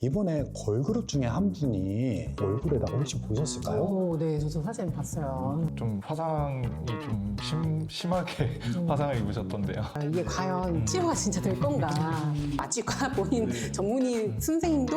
이번에 걸그룹 중에 한 분이 얼굴에다가 혹시 보셨을까요? 오, 네, 저도 사진 봤어요. 좀 화장이 좀 심하게 화장을 입으셨던데요. 이게 과연 치료가 진짜 될 건가? 마취과 본인 전문의 선생님도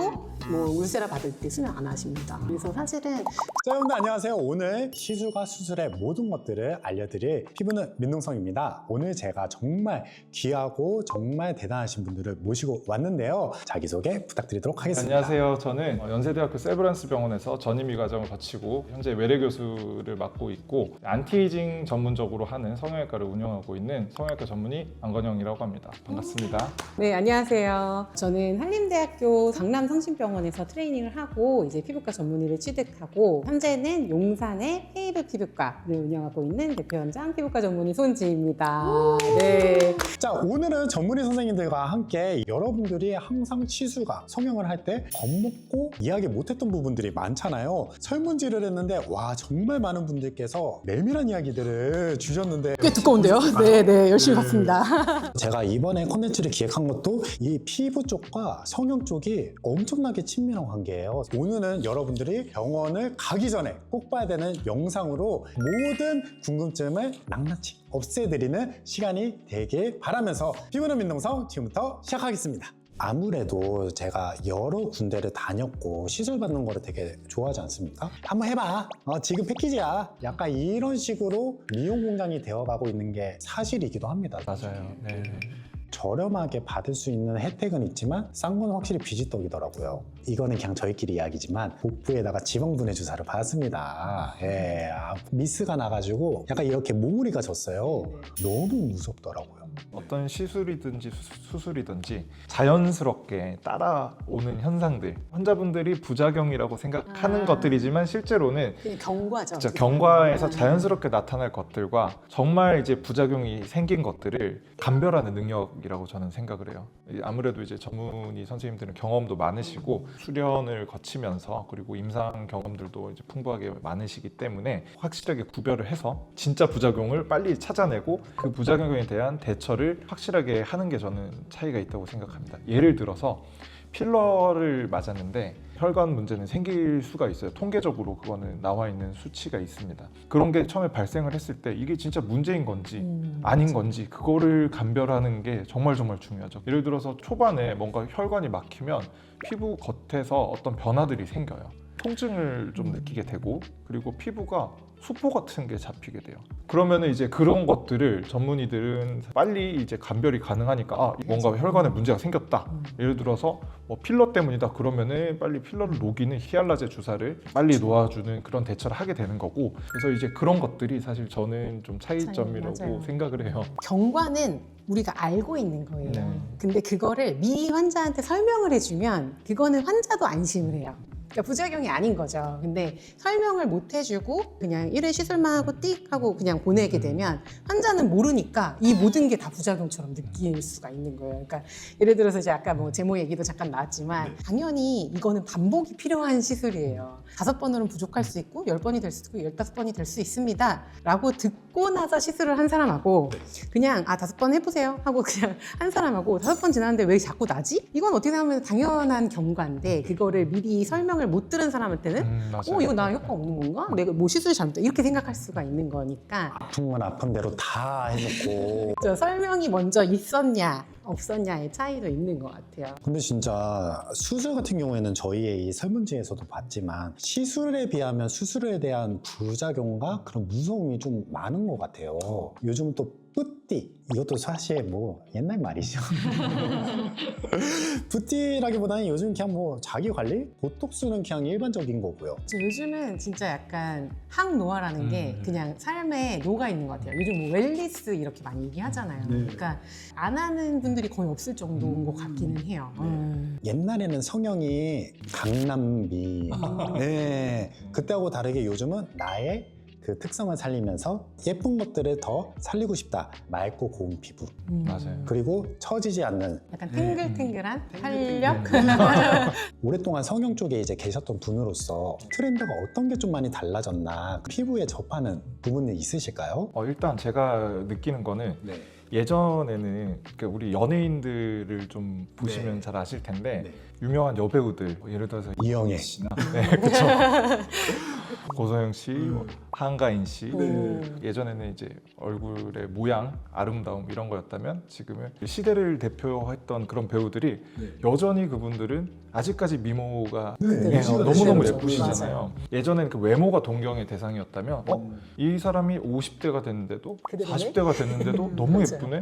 뭐 울세라 받을 때 수면 안 하십니다. 그래서 사실은 자, 여러분들 안녕하세요. 오늘 시술과 수술의 모든 것들을 알려드릴 피부는 민동성입니다. 오늘 제가 정말 귀하고 정말 대단하신 분들을 모시고 왔는데요. 자기소개 부탁드리도록 하겠습니다. 안녕하세요. 저는 연세대학교 세브란스 병원에서 전임의 과정을 거치고 현재 외래 교수를 맡고 있고 안티에이징 전문적으로 하는 성형외과를 운영하고 있는 성형외과 전문의 안건영이라고 합니다. 반갑습니다. 네, 안녕하세요. 저는 한림대학교 강남성심병원에서 트레이닝을 하고 이제 피부과 전문의를 취득하고 현재는 용산의 페이브 피부과를 운영하고 있는 대표연장 피부과 전문의 손지입니다. 네. 자, 오늘은 전문의 선생님들과 함께 여러분들이 항상 시술과 성형을 할 때 겁먹고 이야기 못했던 부분들이 많잖아요. 설문지를 했는데 와, 정말 많은 분들께서 내밀한 이야기들을 주셨는데 꽤 두꺼운데요? 네, 열심히 봤습니다. 제가 이번에 콘텐츠를 기획한 것도 이 피부 쪽과 성형 쪽이 엄청나게 친밀한 관계예요. 오늘은 여러분들이 병원을 가기 전에 꼭 봐야 되는 영상으로 모든 궁금증을 낱낱이 없애드리는 시간이 되길 바라면서 피부는 민동성 지금부터 시작하겠습니다. 아무래도 제가 여러 군데를 다녔고 시술 받는 거를 되게 좋아하지 않습니까? 한번 해봐. 지금 패키지야. 약간 이런 식으로 미용 공장이 되어가고 있는 게 사실이기도 합니다. 맞아요. 네. 저렴하게 받을 수 있는 혜택은 있지만 싼 건 확실히 비지떡이더라고요. 이거는 그냥 저희끼리 이야기지만 복부에다가 지방분해 주사를 받았습니다. 미스가 나가지고 약간 이렇게 몽우리가 졌어요. 너무 무섭더라고요. 어떤 시술이든지 수술이든지 자연스럽게 따라오는 현상들, 환자분들이 부작용이라고 생각하는 것들이지만 실제로는 그냥 경과죠. 진짜 경과에서 자연스럽게 나타날 것들과 정말 이제 부작용이 생긴 것들을 감별하는 능력이라고 저는 생각을 해요. 아무래도 이제 전문의 선생님들은 경험도 많으시고 수련을 거치면서 그리고 임상 경험들도 이제 풍부하게 많으시기 때문에 확실하게 구별을 해서 진짜 부작용을 빨리 찾아내고 그 부작용에 대한 대처를 확실하게 하는 게 저는 차이가 있다고 생각합니다. 예를 들어서 필러를 맞았는데 혈관 문제는 생길 수가 있어요. 통계적으로 그거는 나와 있는 수치가 있습니다. 그런 게 처음에 발생을 했을 때 이게 진짜 문제인 건지 아닌 건지 그거를 감별하는 게 정말 중요하죠. 예를 들어서 초반에 뭔가 혈관이 막히면 피부 겉에서 어떤 변화들이 생겨요. 통증을 좀 느끼게 되고 그리고 피부가 수포 같은 게 잡히게 돼요. 그러면 이제 그런 것들을 전문의들은 빨리 이제 감별이 가능하니까 뭔가 혈관에 문제가 생겼다. 예를 들어서 뭐 필러 때문이다. 그러면은 빨리 필러를 녹이는 히알라제 주사를 빨리 놓아주는 그런 대처를 하게 되는 거고. 그래서 이제 그런 것들이 사실 저는 좀 차이점이라고 맞아요. 생각을 해요. 경과는 우리가 알고 있는 거예요. 네. 근데 그거를 미리 환자한테 설명을 해주면 그거는 환자도 안심을 해요. 그러니까 부작용이 아닌 거죠. 근데 설명을 못 해주고 그냥 1회 시술만 하고 띡 하고 그냥 보내게 되면 환자는 모르니까 이 모든 게 다 부작용처럼 느낄 수가 있는 거예요. 그러니까 예를 들어서 이제 아까 뭐 제모 얘기도 잠깐 나왔지만 당연히 이거는 반복이 필요한 시술이에요. 5번으로는 부족할 수 있고 10번이 될 수 있고 15번이 될 수 있습니다. 라고 듣고 나서 시술을 한 사람하고 그냥 5번 해보세요 하고 그냥 한 사람하고 5번 지났는데 왜 자꾸 나지? 이건 어떻게 생각하면 당연한 경과인데 그거를 미리 설명을 못 들은 사람한테는 맞아요. 이거 나 효과 없는 건가? 내가 뭐 시술이 잘못돼 이렇게 생각할 수가 있는 거니까 아픈 건 아픈 대로 다 해놓고 저 설명이 먼저 있었냐 없었냐의 차이도 있는 것 같아요. 근데 진짜 수술 같은 경우에는 저희의 이 설문지에서도 봤지만 시술에 비하면 수술에 대한 부작용과 그런 무서움이 좀 많은 것 같아요. 요즘 또 뿌띠 이것도 사실 뭐 옛날 말이죠. 뿌띠라기보다는 요즘 그냥 뭐 자기 관리? 보톡스는 그냥 일반적인 거고요. 요즘은 진짜 약간 항노화라는 게 그냥 삶에 녹아 있는 것 같아요. 요즘 뭐 웰니스 이렇게 많이 얘기하잖아요. 그러니까 안 하는 분들이 거의 없을 정도인 것 같기는 해요. 옛날에는 성형이 강남미 네. 그때하고 다르게 요즘은 나의 그 특성을 살리면서 예쁜 것들을 더 살리고 싶다. 맑고 고운 피부 맞아요. 그리고 처지지 않는 약간 탱글탱글한 탄력? 오랫동안 성형 쪽에 이제 계셨던 분으로서 트렌드가 어떤 게 좀 많이 달라졌나 피부에 접하는 부분이 있으실까요? 일단 제가 느끼는 거는 예전에는 그러니까 우리 연예인들을 좀 보시면 잘 아실 텐데 유명한 여배우들 뭐 예를 들어서 이영애 씨나 네, 그렇죠. 고소영 씨, 뭐 한가인 씨 예전에는 이제 얼굴의 모양, 아름다움 이런 거였다면 지금은 시대를 대표했던 그런 배우들이 여전히 그분들은 아직까지 미모가 네, 너무너무 그렇죠. 예쁘시잖아요. 예전에는 그 외모가 동경의 대상이었다면 이 사람이 50대가 됐는데도 그대로네? 40대가 됐는데도 너무 맞아요. 예쁘네?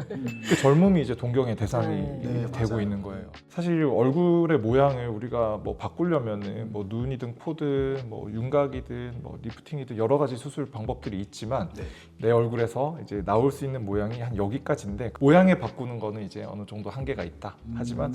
그 젊음이 이제 동경의 대상이 네, 되고 맞아요. 있는 거예요. 사실 얼굴의 모양을 우리가 뭐 바꾸려면은 뭐 눈이든 코든 뭐 윤곽이든 뭐 리프팅이든 여러 가지 수술 방법들이 있지만 내 얼굴에서 이제 나올 수 있는 모양이 한 여기까지인데 모양을 바꾸는 거는 이제 어느 정도 한계가 있다. 하지만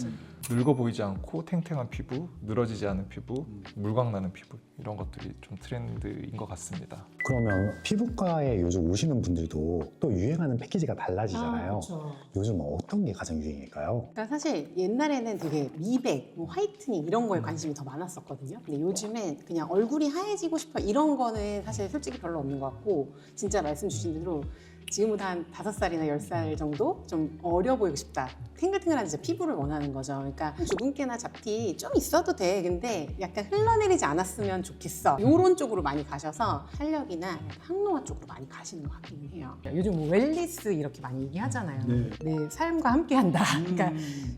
늙어 보이지 않고 탱탱한 피부, 늘어지지 않은 피부, 물광 나는 피부 이런 것들이 좀 트렌드인 것 같습니다. 그러면 피부과에 요즘 오시는 분들도 또 유행하는 패키지가 달라지잖아요. 그렇죠. 요즘 어떤 게 가장 유행일까요? 그러니까 사실 옛날에는 되게 미백, 뭐 화이트닝 이런 거에 관심이 더 많았었거든요. 근데 요즘엔 그냥 얼굴이 하얘지고 싶어 이런 거는 사실 솔직히 별로 없는 것 같고 진짜 말씀 주신 대로 지금보다 한 5살이나 10살 정도 좀 어려 보이고 싶다. 탱글탱글한 진짜 피부를 원하는 거죠. 그러니까 주근깨나 잡티 좀 있어도 돼. 근데 약간 흘러내리지 않았으면 좋겠어. 이런 쪽으로 많이 가셔서 탄력이나 항노화 쪽으로 많이 가시는 것 같긴 해요. 요즘 뭐 웰니스 이렇게 많이 얘기하잖아요. 내 삶과 함께한다. 그러니까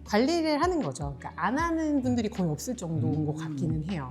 관리를 하는 거죠. 그러니까 안 하는 분들이 거의 없을 정도인 것 같기는 해요.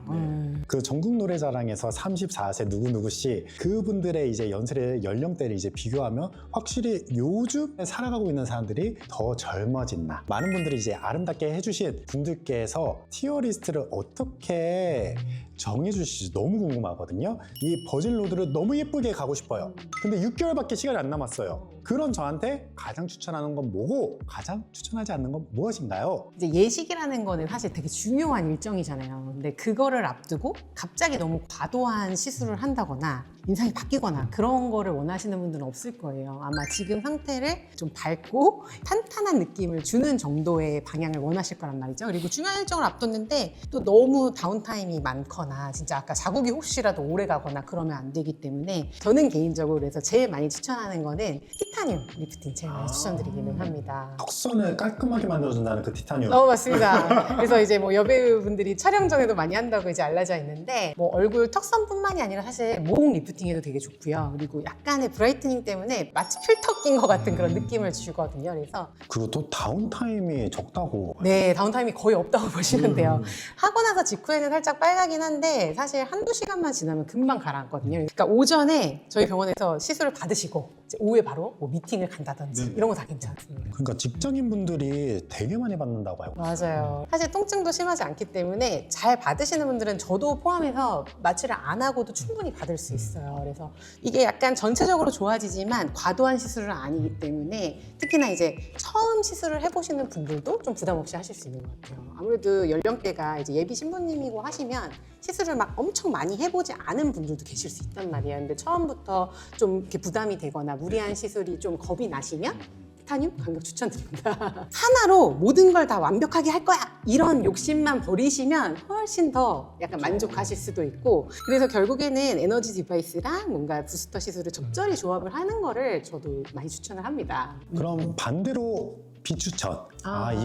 그 전국 노래자랑에서 34세 누구누구 씨 그분들의 이제 연령대를 이제 비교하면 확실히 요즘 살아가고 있는 사람들이 더 젊어진다. 많은 분들이 이제 아름답게 해주신 분들께서 티어리스트를 어떻게 정해주실지 너무 궁금하거든요. 이 버질로드를 너무 예쁘게 가고 싶어요. 근데 6개월밖에 시간이 안 남았어요. 그런 저한테 가장 추천하는 건 뭐고 가장 추천하지 않는 건 무엇인가요? 이제 예식이라는 거는 사실 되게 중요한 일정이잖아요. 근데 그거를 앞두고 갑자기 너무 과도한 시술을 한다거나 인상이 바뀌거나 그런 거를 원하시는 분들은 없을 거예요. 아마 지금 상태를 좀 밝고 탄탄한 느낌을 주는 정도의 방향을 원하실 거란 말이죠. 그리고 중요한 일정을 앞뒀는데 또 너무 다운타임이 많거나 진짜 아까 자국이 혹시라도 오래 가거나 그러면 안 되기 때문에 저는 개인적으로 그래서 제일 많이 추천하는 거는 티타늄 리프팅 제일 많이 추천드리기는 합니다. 턱선을 깔끔하게 만들어준다는 그 티타늄. 맞습니다. 그래서 이제 뭐 여배우분들이 촬영 전에도 많이 한다고 이제 알려져 있는데 뭐 얼굴 턱선뿐만이 아니라 사실 목 리프팅에도 되게 좋고요. 그리고 약간의 브라이트닝 때문에 마치 필터 낀 것 같은 그런 느낌을 주거든요. 그래서 그리고 또 다운타임이 적다고. 네, 다운타임이 거의 없다고 보시면 돼요. 하고 나서 직후에는 살짝 빨가긴 한데 사실 한두 시간만 지나면 금방 가라앉거든요. 그러니까 오전에 저희 병원에서 시술을 받으시고 이제 오후에 바로 뭐 미팅을 간다든지 이런 거 다 괜찮습니다. 그러니까 직장인분들이 되게 많이 받는다고 알고 있어요. 맞아요. 사실 통증도 심하지 않기 때문에 잘 받으시는 분들은 저도 포함해서 마취를 안 하고도 충분히 받을 수 있어요. 그래서 이게 약간 전체적으로 좋아지지만 과도한 시술은 아니기 때문에 특히나 이제 처음 시술을 해보시는 분들도 좀 부담 없이 하실 수 있는 것 같아요. 아무래도 연령대가 이제 예비 신부님이고 하시면 시술을 막 엄청 많이 해보지 않은 분들도 계실 수 있단 말이에요. 근데 처음부터 좀 이렇게 부담이 되거나 무리한 시술이 좀 겁이 나시면 티타늄 강력 추천드립니다. 하나로 모든 걸 다 완벽하게 할 거야 이런 욕심만 버리시면 훨씬 더 약간 만족하실 수도 있고 그래서 결국에는 에너지 디바이스랑 뭔가 부스터 시술을 적절히 조합을 하는 거를 저도 많이 추천을 합니다. 그럼 반대로 비추천.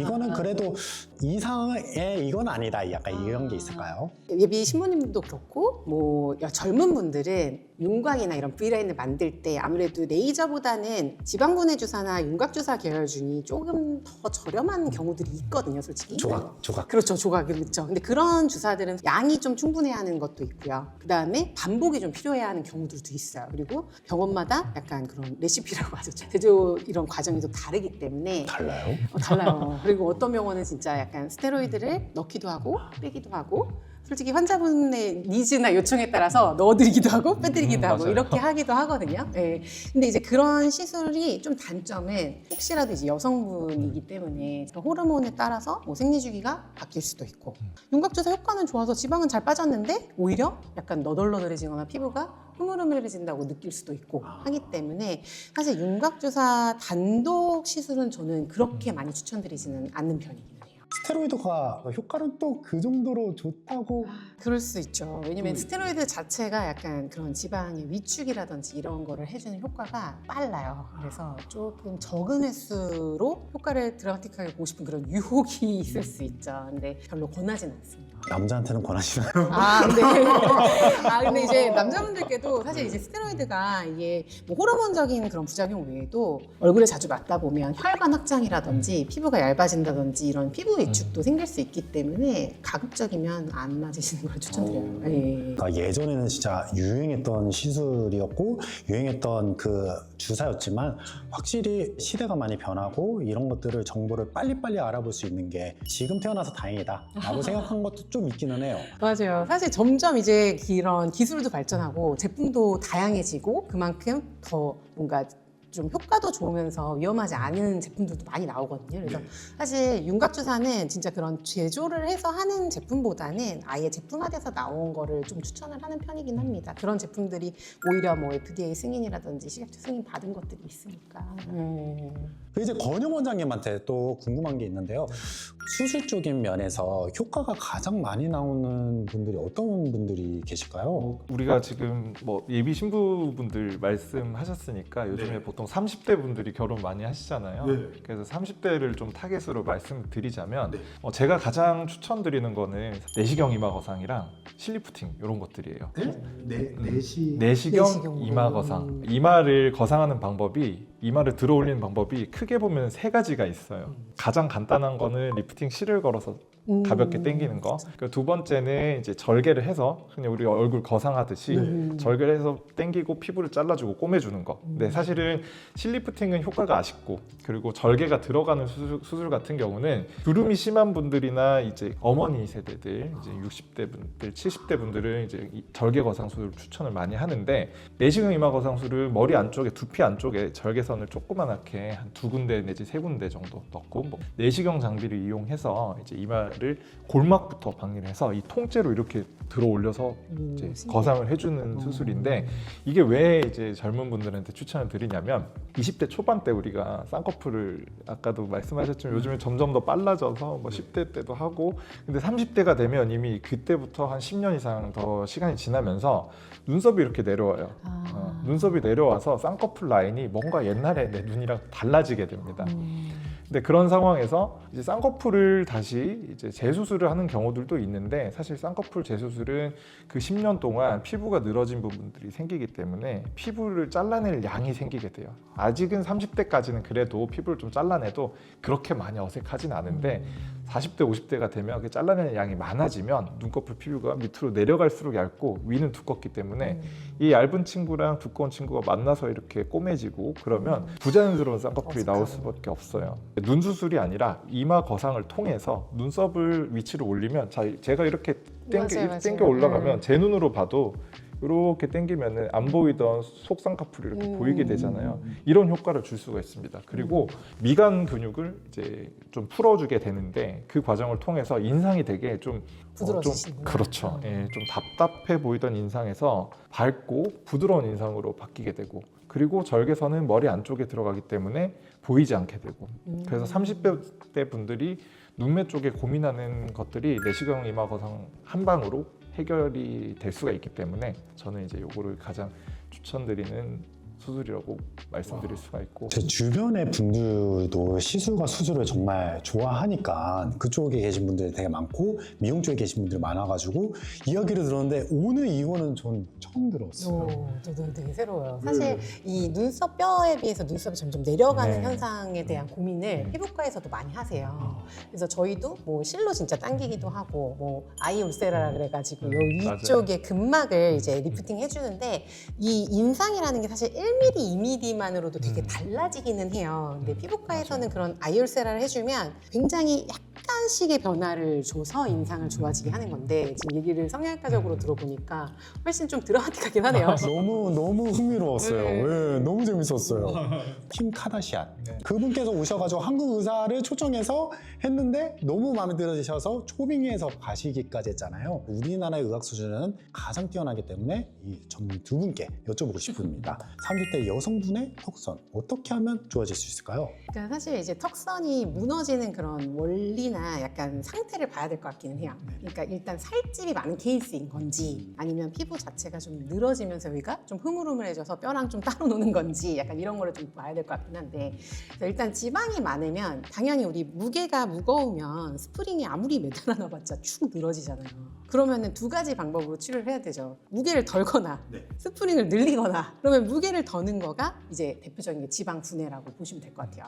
이거는 그래도 이상의 이건 아니다. 약간 이런 게 있을까요? 예비 신부님도 그렇고 뭐 젊은 분들은 윤곽이나 이런 V라인을 만들 때 아무래도 레이저보다는 지방분해 주사나 윤곽 주사 계열 중이 조금 더 저렴한 경우들이 있거든요, 솔직히. 조각. 그렇죠, 조각이 있죠. 근데 그런 주사들은 양이 좀 충분해야 하는 것도 있고요. 그 다음에 반복이 좀 필요해야 하는 경우들도 있어요. 그리고 병원마다 약간 그런 레시피라고 하죠. 제조 이런 과정이 좀 다르기 때문에 달라요? 달라요. 그리고 어떤 병원은 진짜 약간 스테로이드를 넣기도 하고 빼기도 하고 솔직히 환자분의 니즈나 요청에 따라서 넣어드리기도 하고 빼드리기도 하고 맞아요. 이렇게 하기도 하거든요. 네. 근데 이제 그런 시술이 좀 단점은 혹시라도 이제 여성분이기 때문에 호르몬에 따라서 뭐 생리주기가 바뀔 수도 있고 윤곽주사 효과는 좋아서 지방은 잘 빠졌는데 오히려 약간 너덜너덜해지거나 피부가 흐물흐물해진다고 느낄 수도 있고 하기 때문에 사실 윤곽주사 단독 시술은 저는 그렇게 많이 추천드리지는 않는 편이긴 해요. 스테로이드가 효과는 또 그 정도로 좋다고. 그럴 수 있죠. 왜냐면 스테로이드 자체가 약간 그런 지방의 위축이라든지 이런 거를 해주는 효과가 빨라요. 그래서 조금 적은 횟수로 효과를 드라마틱하게 보고 싶은 그런 유혹이 있을 수 있죠. 근데 별로 권하지는 않습니다. 남자한테는 권하시나요? 근데 이제 남자분들께도 사실 이제 스테로이드가 이게 뭐 호르몬적인 그런 부작용 외에도 얼굴에 자주 맞다 보면 혈관 확장이라든지 피부가 얇아진다든지 이런 피부 위축도 생길 수 있기 때문에 가급적이면 안 맞으시는 걸 추천드려요. 예. 그러니까 예전에는 진짜 유행했던 시술이었고 유행했던 그 주사였지만 확실히 시대가 많이 변하고 이런 것들을 정보를 빨리빨리 알아볼 수 있는 게 지금 태어나서 다행이다 라고 생각한 것도 좀 있기는 해요. 맞아요. 사실 점점 이제 이런 기술도 발전하고 제품도 다양해지고 그만큼 더 뭔가 좀 효과도 좋으면서 위험하지 않은 제품들도 많이 나오거든요. 그래서 사실 윤곽주사는 진짜 그런 제조를 해서 하는 제품보다는 아예 제품화돼서 나온 거를 좀 추천을 하는 편이긴 합니다. 그런 제품들이 오히려 뭐 FDA 승인이라든지 식약처 승인 받은 것들이 있으니까. 이제 권영 원장님한테 또 궁금한 게 있는데요. 수술적인 면에서 효과가 가장 많이 나오는 분들이 어떤 분들이 계실까요? 우리가 지금 뭐 예비 신부분들 말씀하셨으니까 요즘에 보통 30대 분들이 결혼 많이 하시잖아요. 그래서 30대를 좀 타겟으로 말씀드리자면 제가 가장 추천드리는 거는 내시경 이마 거상이랑 실리프팅 이런 것들이에요. 내시경 내시경. 이마 거상. 이마를 거상하는 방법이 이마를 들어 올리는 방법이 크게 보면 세 가지가 있어요. 가장 간단한 거는 리프팅 실을 걸어서 가볍게 당기는 거. 그리고 두 번째는 이제 절개를 해서 그냥 우리 얼굴 거상하듯이 절개를 해서 당기고 피부를 잘라주고 꼬매주는 거. 근데 사실은 실리프팅은 효과가 아쉽고 그리고 절개가 들어가는 수술 같은 경우는 주름이 심한 분들이나 이제 어머니 세대들, 이제 60대 분들, 70대 분들은 이제 이 절개 거상 수술을 추천을 많이 하는데 내시경 이마 거상술은 머리 안쪽에 두피 안쪽에 절개선을 조그만하게 한 2군데 내지 3군데 정도 넣고 뭐 내시경 장비를 이용해서 이제 이마를 골막부터 박리를 해서 이 통째로 이렇게 들어 올려서 이제 거상을 해주는 수술인데 이게 왜 이제 젊은 분들한테 추천을 드리냐면 20대 초반 때 우리가 쌍꺼풀을 아까도 말씀하셨지만 요즘에 점점 더 빨라져서 뭐 10대 때도 하고 근데 30대가 되면 이미 그때부터 한 10년 이상 더 시간이 지나면서 눈썹이 이렇게 내려와요. 눈썹이 내려와서 쌍꺼풀 라인이 뭔가 옛날에 내 눈이랑 달라지게 됩니다. 근데 그런 상황에서 이제 쌍꺼풀을 다시 이제 재수술을 하는 경우들도 있는데 사실 쌍꺼풀 재수술은 그 10년 동안 피부가 늘어진 부분들이 생기기 때문에 피부를 잘라낼 양이 생기게 돼요. 아직은 30대까지는 그래도 피부를 좀 잘라내도 그렇게 많이 어색하진 않은데 40대, 50대가 되면 그 잘라내는 양이 많아지면 눈꺼풀 피부가 밑으로 내려갈수록 얇고 위는 두껍기 때문에 이 얇은 친구랑 두꺼운 친구가 만나서 이렇게 꼬매지고 그러면 부자연스러운 쌍꺼풀이 나올 수밖에 없어요. 눈 수술이 아니라 이마 거상을 통해서 눈썹을 위치를 올리면 제가 이렇게 당겨 올라가면 제 눈으로 봐도 이렇게 당기면은 안 보이던 속쌍꺼풀이 이렇게 보이게 되잖아요. 이런 효과를 줄 수가 있습니다. 그리고 미간 근육을 이제 좀 풀어주게 되는데 그 과정을 통해서 인상이 되게 좀 부드러워지시는구나. 그렇죠. 예, 좀 답답해 보이던 인상에서 밝고 부드러운 인상으로 바뀌게 되고 그리고 절개선은 머리 안쪽에 들어가기 때문에 보이지 않게 되고 그래서 30대 분들이 눈매 쪽에 고민하는 것들이 내시경 이마 거상 한 방으로 해결이 될 수가 있기 때문에 저는 이제 요거를 가장 추천드리는 수술이라고 말씀드릴 수가 있고 제 주변의 분들도 시술과 수술을 정말 좋아하니까 그쪽에 계신 분들이 되게 많고 미용 쪽에 계신 분들이 많아가지고 이야기를 들었는데 오늘 이거는 전 처음 들었어요. 저도 되게 새로워요. 사실 이 눈썹 뼈에 비해서 눈썹이 점점 내려가는 네. 현상에 대한 고민을 피부과에서도 많이 하세요. 그래서 저희도 뭐 실로 진짜 당기기도 하고 뭐 아이 울세라라 그래가지고 요 위쪽에 근막을 이제 리프팅 해주는데 이 인상이라는 게 사실 1mm, 2mm만으로도 되게 달라지기는 해요. 근데 피부과에서는 그런 아이올세라를 해주면 굉장히 약간씩의 변화를 줘서 인상을 좋아지게 하는 건데 지금 얘기를 성형외과적으로 들어보니까 훨씬 좀 드라마틱하긴 하네요. 너무 흥미로웠어요. 네. 네, 너무 재밌었어요. 킴 카다시안 그분께서 오셔가지고 한국 의사를 초청해서 했는데 너무 마음에 들으셔서 초빙해서 가시기까지 했잖아요. 우리나라의 의학 수준은 가장 뛰어나기 때문에 이 전문 두 분께 여쭤보고 싶습니다. 30대 여성분의 턱선 어떻게 하면 좋아질 수 있을까요? 그러니까 사실 이제 턱선이 무너지는 그런 원리 질이나 약간 상태를 봐야 될 것 같기는 해요. 그러니까 일단 살집이 많은 케이스인 건지 아니면 피부 자체가 좀 늘어지면서 여기가 좀 흐물흐물해져서 뼈랑 좀 따로 노는 건지 약간 이런 거를 좀 봐야 될 것 같긴 한데, 그래서 일단 지방이 많으면 당연히 우리 무게가 무거우면 스프링이 아무리 매달아 놔봤자 축 늘어지잖아요. 그러면은 두 가지 방법으로 치료를 해야 되죠. 무게를 덜거나 스프링을 늘리거나. 그러면 무게를 더는 거가 이제 대표적인 게 지방 분해라고 보시면 될 것 같아요.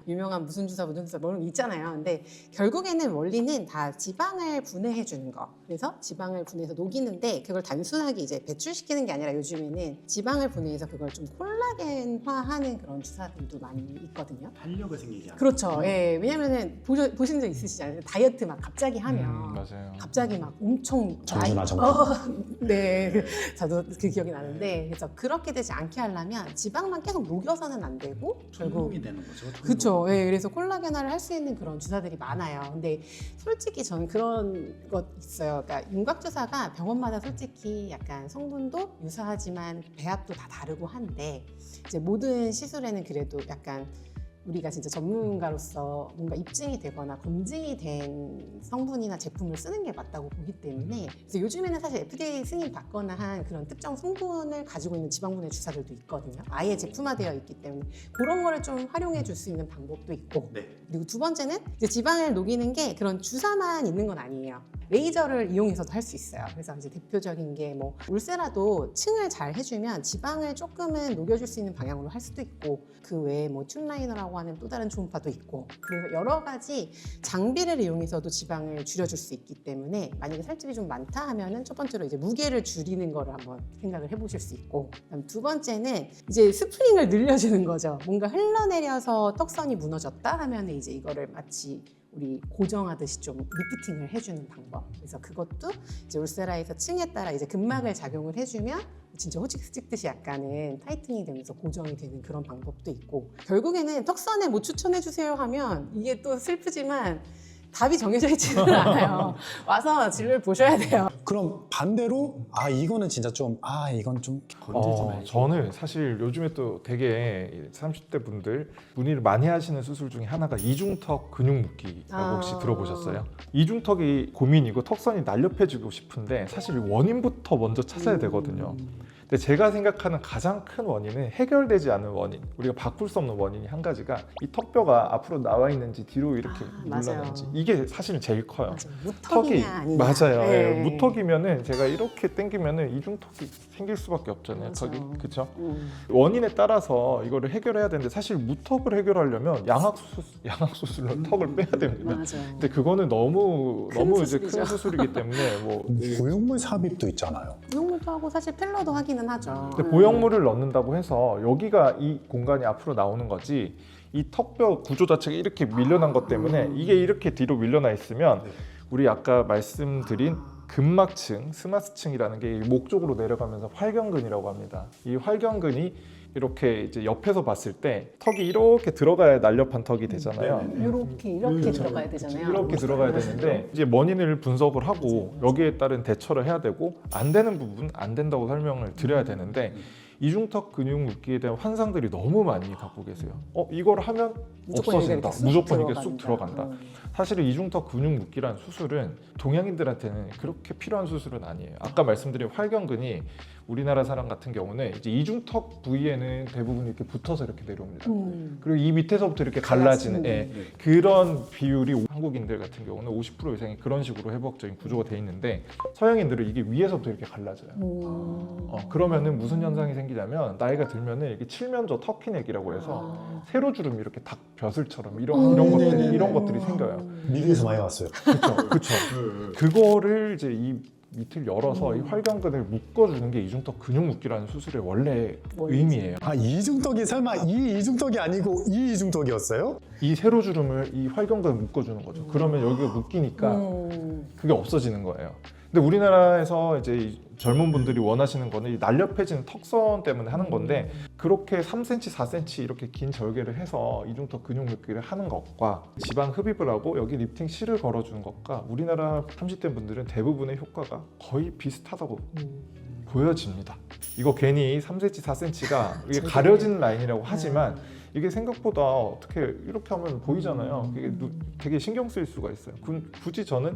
유명한 무슨 주사 뭐 있잖아요. 근데 결국에는 원리는 다 지방을 분해해 주는 거. 그래서 지방을 분해해서 녹이는데 그걸 단순하게 이제 배출시키는 게 아니라 요즘에는 지방을 분해해서 그걸 좀 콜라겐화하는 그런 주사들도 많이 있거든요. 탄력을 생기게 하는. 그렇죠. 예, 왜냐면은 보신 적 있으시잖아요. 다이어트 막 갑자기 하면 맞아요. 갑자기 막 엄청 정준하 네, 저도 그 기억이 나는데, 그래서 그렇게 되지 않게 하려면 지방만 계속 녹여서는 안 되고 결국 되는 거죠. 그렇죠. 예, 그래서 콜라겐화를 할 수 있는 그런 주사들이 많아요. 근데 솔직히 저는 그런 것 있어요. 그러니까 윤곽 주사가 병원마다 솔직히 약간 성분도 유사하지만 배합도 다 다르고 한데, 이제 모든 시술에는 그래도 약간 우리가 진짜 전문가로서 뭔가 입증이 되거나 검증이 된 성분이나 제품을 쓰는 게 맞다고 보기 때문에, 그래서 요즘에는 사실 FDA 승인 받거나 한 그런 특정 성분을 가지고 있는 지방분해 주사들도 있거든요. 아예 제품화되어 있기 때문에 그런 거를 좀 활용해 줄 수 있는 방법도 있고, 그리고 두 번째는 이제 지방을 녹이는 게 그런 주사만 있는 건 아니에요. 레이저를 이용해서도 할 수 있어요. 그래서 이제 대표적인 게 뭐 울세라도 층을 잘 해주면 지방을 조금은 녹여줄 수 있는 방향으로 할 수도 있고, 그 외에 뭐 튠라이너라고 하는 또 다른 초음파도 있고, 그래서 여러 가지 장비를 이용해서도 지방을 줄여줄 수 있기 때문에 만약에 살집이 좀 많다 하면은 첫 번째로 이제 무게를 줄이는 거를 한번 생각을 해보실 수 있고, 그다음 두 번째는 이제 스프링을 늘려주는 거죠. 뭔가 흘러내려서 턱선이 무너졌다 하면은 이제 이거를 마치 우리 고정하듯이 좀 리프팅을 해주는 방법. 그래서 그것도 이제 울세라에서 층에 따라 이제 근막을 작용을 해주면 진짜 호치키스 찍듯이 약간은 타이트닝 되면서 고정이 되는 그런 방법도 있고, 결국에는 턱선에 뭐 추천해 주세요 하면 이게 또 슬프지만 답이 정해져 있지는 않아요. 와서 진료를 보셔야 돼요. 그럼 반대로 이거는 진짜 좀 이건 좀 건들지 말고. 저는 사실 요즘에 또 되게 30대 분들 문의를 많이 하시는 수술 중에 하나가 이중턱 근육 묶기라고 혹시 들어보셨어요? 이중턱이 고민이고 턱선이 날렵해지고 싶은데 사실 원인부터 먼저 찾아야 되거든요. 근데 제가 생각하는 가장 큰 원인은 해결되지 않은 원인, 우리가 바꿀 수 없는 원인이 한 가지가 이 턱뼈가 앞으로 나와 있는지 뒤로 이렇게 물러나는지, 이게 사실 제일 커요. 맞아요. 무턱이냐 아니냐. 맞아요. 네. 예, 무턱이면은 제가 이렇게 당기면은 이중턱이 생길 수밖에 없잖아요. 맞아. 턱이, 그렇죠? 원인에 따라서 이거를 해결해야 되는데 사실 무턱을 해결하려면 양악수술로 턱을 빼야 됩니다. 맞아요. 근데 그거는 너무 이제 큰 수술이죠. 수술이기 때문에 뭐 고용물 삽입도 있잖아요. 보형물도 하고 사실 필러도 하기는 하죠. 근데 보형물을 넣는다고 해서 여기가 이 공간이 앞으로 나오는 거지, 이 턱뼈 구조 자체가 이렇게 밀려난 것 때문에 이게 이렇게 뒤로 밀려나 있으면 우리 아까 말씀드린 근막층, 스마스층이라는 게 목 쪽으로 내려가면서 활경근이라고 합니다. 이 활경근이 이렇게 이제 옆에서 봤을 때 턱이 이렇게 들어가야 날렵한 턱이 되잖아요. 이렇게 들어가야 되잖아요. 이렇게 들어가야 되는데 이제 원인을 분석을 하고 여기에 따른 대처를 해야 되고, 안 되는 부분 안 된다고 설명을 드려야 되는데 이중턱 근육 묶기에 대한 환상들이 너무 많이 갖고 계세요. 이걸 하면 없어진다. 무조건 이게 쑥 들어간다. 사실은 이중턱 근육 묶기란 수술은 동양인들한테는 그렇게 필요한 수술은 아니에요. 아까 말씀드린 활경근이 우리나라 사람 같은 경우는 이제 이중턱 부위에는 대부분 이렇게 붙어서 이렇게 내려옵니다. 그리고 이 밑에서부터 이렇게 갈라지는 그런 비율이, 한국인들 같은 경우는 50% 이상이 그런 식으로 회복적인 구조가 돼 있는데, 서양인들은 이게 위에서부터 이렇게 갈라져요. 그러면은 무슨 현상이 생기냐면 나이가 들면은 이렇게 칠면조 터키넥이라고 해서 세로주름이 이렇게 닭 벼슬처럼 이런 것들이 생겨요. 미국에서 많이 왔어요. 그렇죠. 그거를 이제 이 밑을 열어서 이 활경근을 묶어주는 게 이중턱 근육 묶기라는 수술의 원래 의미예요. 이중턱이 설마 이 이중턱이 아니고 이 이중턱이었어요? 이 세로주름을 이 활경근을 묶어주는 거죠. 그러면 여기가 묶이니까 그게 없어지는 거예요. 근데 우리나라에서 이제 젊은 분들이 원하시는 거는 이 날렵해지는 턱선 때문에 하는 건데, 그렇게 3cm, 4cm 이렇게 긴 절개를 해서 이중턱 근육 묶기를 하는 것과 지방 흡입을 하고 여기 리프팅 실을 걸어주는 것과 우리나라 30대 분들은 대부분의 효과가 거의 비슷하다고 보여집니다. 이거 괜히 3cm, 4cm가 이게 가려진 라인이라고 하지만 이게 생각보다 어떻게 이렇게 하면 보이잖아요. 이게 되게 신경 쓰일 수가 있어요. 굳이 저는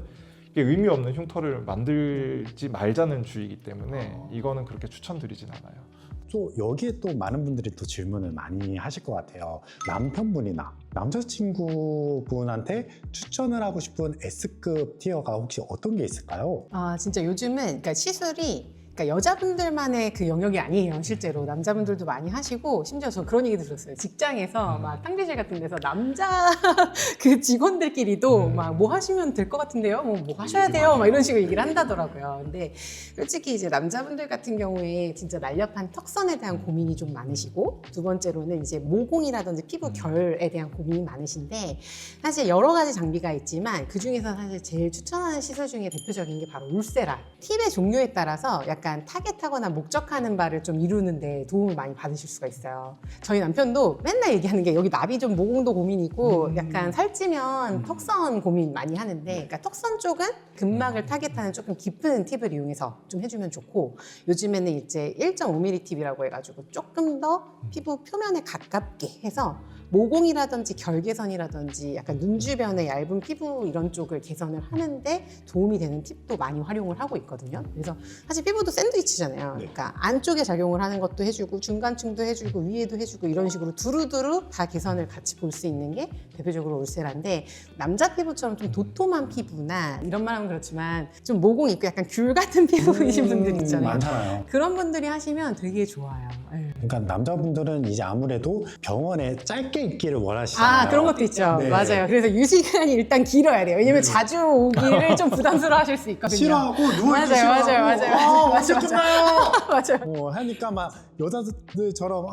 이게 의미 없는 흉터를 만들지 말자는 주의이기 때문에 이거는 그렇게 추천드리진 않아요. 또 여기에 또 많은 분들이 또 질문을 많이 하실 것 같아요. 남편분이나 남자친구분한테 추천을 하고 싶은 S급 티어가 혹시 어떤 게 있을까요? 아, 진짜 요즘은 그러니까 시술이 그러니까 여자분들만의 그 영역이 아니에요. 실제로 남자분들도 많이 하시고, 심지어 저 그런 얘기 들었어요. 직장에서 막 탕비실 같은 데서 남자 그 직원들끼리도 막 뭐 하시면 될 것 같은데요, 뭐 하셔야 돼요, 막 이런 식으로 얘기를 한다더라고요. 근데 솔직히 이제 남자분들 같은 경우에 진짜 날렵한 턱선에 대한 고민이 좀 많으시고, 두 번째로는 이제 모공이라든지 피부 결에 대한 고민이 많으신데, 사실 여러 가지 장비가 있지만 그 중에서 사실 제일 추천하는 시술 중에 대표적인 게 바로 울세라. 팁의 종류에 따라서 약간 타겟하거나 목적하는 바를 좀 이루는데 도움을 많이 받으실 수가 있어요. 저희 남편도 맨날 얘기하는 게 여기 나비 좀 모공도 고민이고 약간 살찌면 턱선 고민 많이 하는데, 그러니까 턱선 쪽은 근막을 타겟하는 조금 깊은 팁을 이용해서 좀 해주면 좋고, 요즘에는 이제 1.5mm 팁이라고 해가지고 조금 더 피부 표면에 가깝게 해서 모공이라든지 결계선이라든지 약간 눈 주변의 얇은 피부 이런 쪽을 개선을 하는데 도움이 되는 팁도 많이 활용을 하고 있거든요. 그래서 사실 피부도 샌드위치잖아요. 그러니까 안쪽에 작용을 하는 것도 해주고 중간층도 해주고 위에도 해주고 이런 식으로 두루두루 다 개선을 같이 볼 수 있는 게 대표적으로 울세라인데, 남자 피부처럼 좀 도톰한 피부나 이런 말 하면 그렇지만 좀 모공 있고 약간 귤 같은 피부이신 분들 있잖아요. 많잖아요. 그런 분들이 하시면 되게 좋아요. 예. 그러니까 남자분들은 이제 아무래도 병원에 짧게 있기를 원하시잖아요. 아, 그런 것도 있죠. 네. 맞아요. 그래서 유지기간이 일단 길어야 돼요. 왜냐면 자주 오기를 좀 부담스러워 하실 수 있거든요. 싫어하고 누워있기 맞아요, 싫어하고 맞아요. 언제 끝나요? 맞아요. 하니까 막 여자들처럼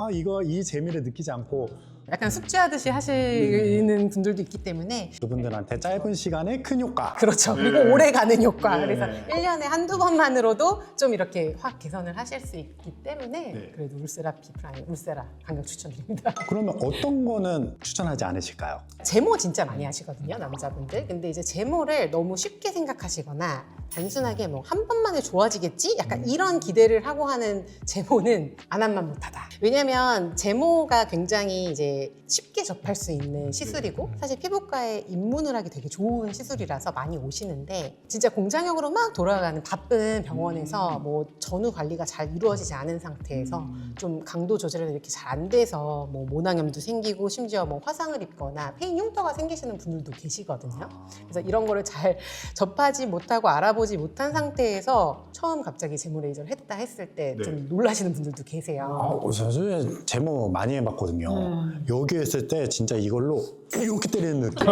이 재미를 느끼지 않고 약간 숙제하듯이 하시는 분들도 있기 때문에. 그분들한테 짧은 시간에 큰 효과. 그렇죠. 그리고 오래 가는 효과. 네. 그래서 1년에 한두 번만으로도 좀 이렇게 확 개선을 하실 수 있기 때문에 그래도 울세라 피프라임, 울세라 강력 추천드립니다. 그러면 어떤 거는 추천하지 않으실까요? 제모 진짜 많이 하시거든요, 남자분들. 근데 이제 제모를 너무 쉽게 생각하시거나 단순하게 뭐 한 번만에 좋아지겠지? 약간 이런 기대를 하고 하는 제모는 안 한만 못하다. 왜냐면 제모가 굉장히 이제 쉽게 접할 수 있는 시술이고, 사실 피부과에 입문을 하기 되게 좋은 시술이라서 많이 오시는데, 진짜 공장역으로 막 돌아가는 바쁜 병원에서 뭐 전후 관리가 잘 이루어지지 않은 상태에서 좀 강도 조절이 이렇게 잘 안 돼서 뭐 모낭염도 생기고 심지어 뭐 화상을 입거나 페인 흉터가 생기시는 분들도 계시거든요. 그래서 이런 거를 잘 접하지 못하고 알아보지 못한 상태에서 처음 갑자기 제모 레이저를 했다 했을 때 좀 놀라시는 분들도 계세요. 사실 제모 많이 해봤거든요. 여기 했을 때 진짜 이걸로 이렇게 때리는 느낌.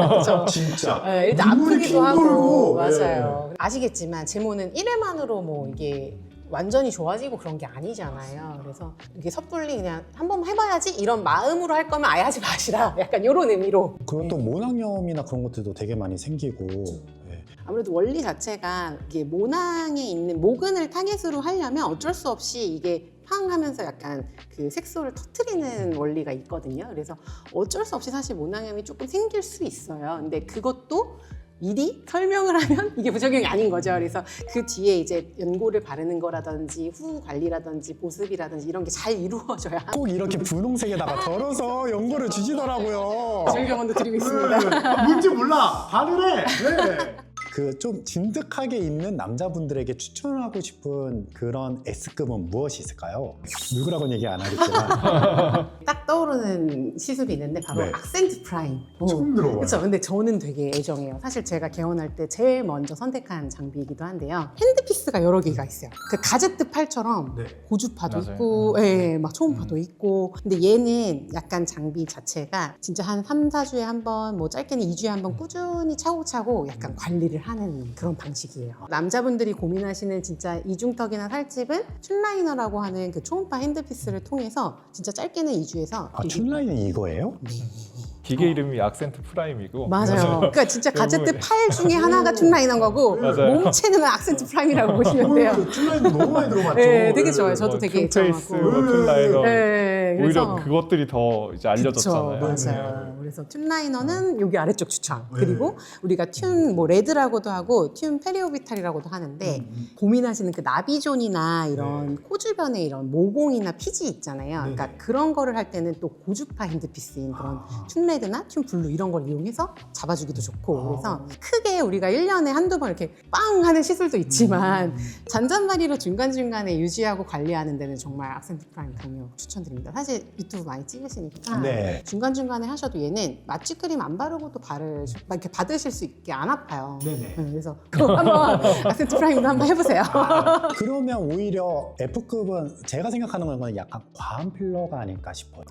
진짜. 네, 일단 눈물이 아프기도 하고. 핑돌고. 맞아요. 아시겠지만 제모는 1회만으로 뭐 이게 완전히 좋아지고 그런 게 아니잖아요. 그래서 이게 섣불리 그냥 한번 해봐야지 이런 마음으로 할 거면 아예 하지 마시라. 약간 이런 의미로. 그리고 또 모낭염이나 그런 것들도 되게 많이 생기고. 네. 아무래도 원리 자체가 이게 모낭에 있는 모근을 타겟으로 하려면 어쩔 수 없이 이게 팡 하면서 약간 그 색소를 터트리는 원리가 있거든요. 그래서 어쩔 수 없이 사실 모낭염이 조금 생길 수 있어요. 근데 그것도 미리 설명을 하면 이게 부작용이 아닌 거죠. 그래서 그 뒤에 이제 연고를 바르는 거라든지 후 관리라든지 보습이라든지 이런 게 잘 이루어져야 꼭 이렇게 분홍색에다가 덜어서 연고를 주시더라고요. 저희 병원도 드리고 있습니다. 뭔지 몰라. 바르래. 네. 그 좀 진득하게 있는 남자분들에게 추천하고 싶은 그런 S급은 무엇이 있을까요? 누구라고는 얘기 안 하겠지만. 딱 떠오르는 시술이 있는데 바로 네. 악센트 프라임. 처음 들어봐요. 그렇죠. 근데 저는 되게 애정해요. 사실 제가 개원할 때 제일 먼저 선택한 장비이기도 한데요. 핸드피스가 여러 개가 있어요. 그 가제트 팔처럼 네. 고주파도 맞아요. 있고, 예, 막 초음파도 있고. 근데 얘는 약간 장비 자체가 진짜 한 3, 4주에 한 번, 뭐 짧게는 2주에 한 번 꾸준히 차곡차곡 약간 관리를 하는 그런 방식이에요. 남자분들이 고민하시는 진짜 이중턱이나 살집은 춘라이너라고 하는 그 초음파 핸드피스를 통해서 진짜 짧게는 2주에서 아, 춘라인은 이거예요? 네. 기계 이름이 악센트 프라임이고 맞아요. 그러니까 진짜 가제트 너무- 팔 중에 하나가 튠라이너인 거고 맞아요. 몸체는 악센트 프라임이라고 보시면 돼요. 툴라인도 너무 많이 들어봤죠. 네, 되게 좋아요. 저도 되게 튠페이스, 애정하고. 튠라이너 네, 오히려 그래서 그것들이 더 이제 알려졌잖아요. 그쵸, 맞아요. 그래서 튠라이너는 여기 아래쪽 추천. 그리고 우리가 튠 뭐 레드라고도 하고 튠 페리오비탈이라고도 하는데 고민하시는 그 나비존이나 이런 코 주변에 이런 모공이나 피지 있잖아요. 그러니까 그런 거를 할 때는 또 고주파 핸드피스인 그런 튠 레드나 튠 블루 이런 걸 이용해서 잡아주기도 좋고 그래서 크게 우리가 1년에 한두 번 이렇게 빵 하는 시술도 있지만 잔잔바리로 중간중간에 유지하고 관리하는 데는 정말 악센트 프라임 강력 추천드립니다. 사실 유튜브 많이 찍으시니까 네. 중간중간에 하셔도 얘는 마취 크림 안 바르고도 이렇게 받으실 수 있게 안 아파요. 네네. 그래서 그거 한번 악센트 프라임도 한번 해보세요. 그러면 오히려 F급은 제가 생각하는 건 약간 과한 필러가 아닐까 싶어요.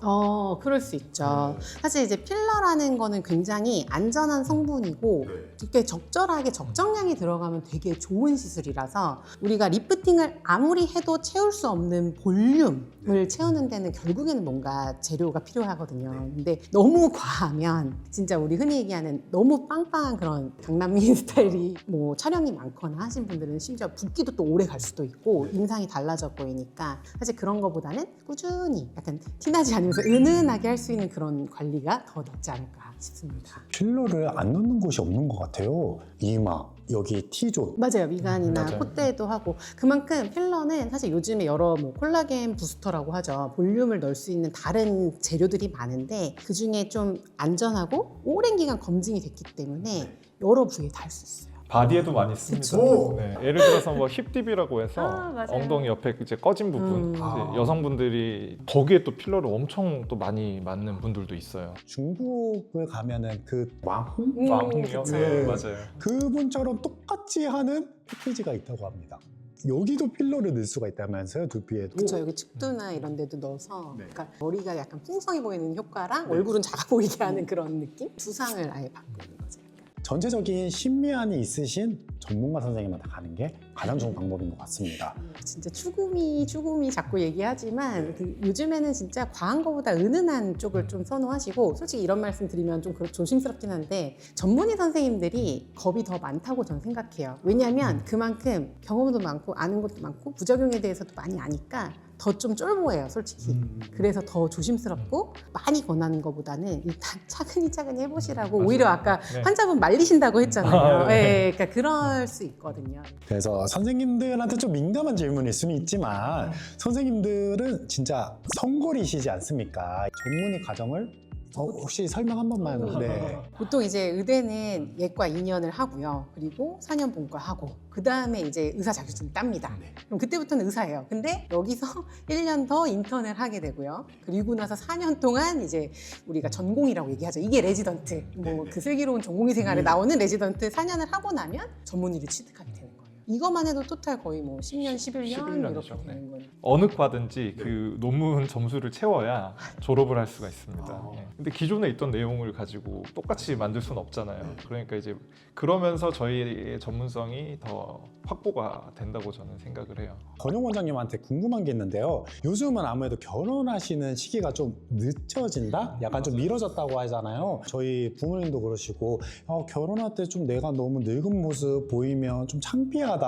그럴 수 있죠. 사실 이제 필러라는 거는 굉장히 안전한 성분이고 되게 적절하게 적정량이 들어가면 되게 좋은 시술이라서 우리가 리프팅을 아무리 해도 채울 수 없는 볼륨을 채우는 데는 결국에는 뭔가 재료가 필요하거든요. 근데 너무 과하면 진짜 우리 흔히 얘기하는 너무 빵빵한 그런 강남미인 스타일이 뭐 촬영이 많거나 하신 분들은 심지어 붓기도 또 오래 갈 수도 있고 인상이 달라져 보이니까 사실 그런 거보다는 꾸준히 약간 티나지 않으면서 은은하게 할 수 있는 그런 관리가 더 낫지 않을까 싶습니다. 필러를 안 넣는 곳이 없는 것 같아요. 이마, 여기 T존. 맞아요. 미간이나 맞아요. 콧대도 하고 그만큼 필러는 사실 요즘에 여러 뭐 콜라겐 부스터라고 하죠. 볼륨을 넣을 수 있는 다른 재료들이 많은데 그중에 좀 안전하고 오랜 기간 검증이 됐기 때문에 여러 부위에 다 할 수 있어요. 바디에도 많이 씁니다. 그쵸. 네, 예를 들어서 뭐 힙딥이라고 해서 맞아요. 엉덩이 옆에 이제 꺼진 부분, 이제 여성분들이 거기에 또 필러를 엄청 또 많이 맞는 분들도 있어요. 중국을 가면은 그 왕홍? 왕홍이요? 그쵸. 네, 맞아요. 그분처럼 똑같이 하는 패키지가 있다고 합니다. 여기도 필러를 넣을 수가 있다면서요, 두피에도? 그렇죠. 여기 측두나 이런 데도 넣어서 네. 그러니까 머리가 약간 풍성해 보이는 효과랑 얼굴은 작아 보이게 하는 그런 느낌? 두상을 아예 바꾸는 거죠. 전체적인 심미안이 있으신 전문가 선생님한테 가는 게 가장 좋은 방법인 것 같습니다. 진짜 추구미 자꾸 얘기하지만 그 요즘에는 진짜 과한 거보다 은은한 쪽을 좀 선호하시고 솔직히 이런 말씀 드리면 좀 조심스럽긴 한데 전문의 선생님들이 겁이 더 많다고 저는 생각해요. 왜냐하면 그만큼 경험도 많고 아는 것도 많고 부작용에 대해서도 많이 아니까 더 좀 쫄보해요, 솔직히. 그래서 더 조심스럽고 많이 권하는 것보다는 일단 차근히 해보시라고 오히려 아까 네. 환자분 말리신다고 했잖아요. 아, 네. 네, 그러니까 그럴 수 있거든요. 그래서 선생님들한테 좀 민감한 질문일 수는 있지만 선생님들은 진짜 성골이시지 않습니까? 전문의 과정을 혹시 설명 한 번만. 네. 보통 이제 의대는 예과 2년을 하고요. 그리고 4년 본과하고 그 다음에 이제 의사 자격증을 땄니다. 그럼 그때부터는 의사예요. 근데 여기서 1년 더 인턴을 하게 되고요. 그리고 나서 4년 동안 이제 우리가 전공이라고 얘기하죠. 이게 레지던트. 뭐 그 슬기로운 전공의 생활에 나오는 레지던트 4년을 하고 나면 전문의를 취득하게 되는 거예요. 이것만 해도 토탈 거의 뭐 10년, 11년 11년 이렇게 이죠. 되는 거예요. 어느 과든지 그 논문 점수를 채워야 졸업을 할 수가 있습니다. 예. 근데 기존에 있던 내용을 가지고 똑같이 만들 수는 없잖아요. 그러니까 이제 그러면서 저희의 전문성이 더 확보가 된다고 저는 생각을 해요. 권용 원장님한테 궁금한 게 있는데요. 요즘은 아무래도 결혼하시는 시기가 좀 늦춰진다? 약간 좀 미뤄졌다고 하잖아요. 저희 부모님도 그러시고 결혼할 때 좀 내가 너무 늙은 모습 보이면 좀 창피하다.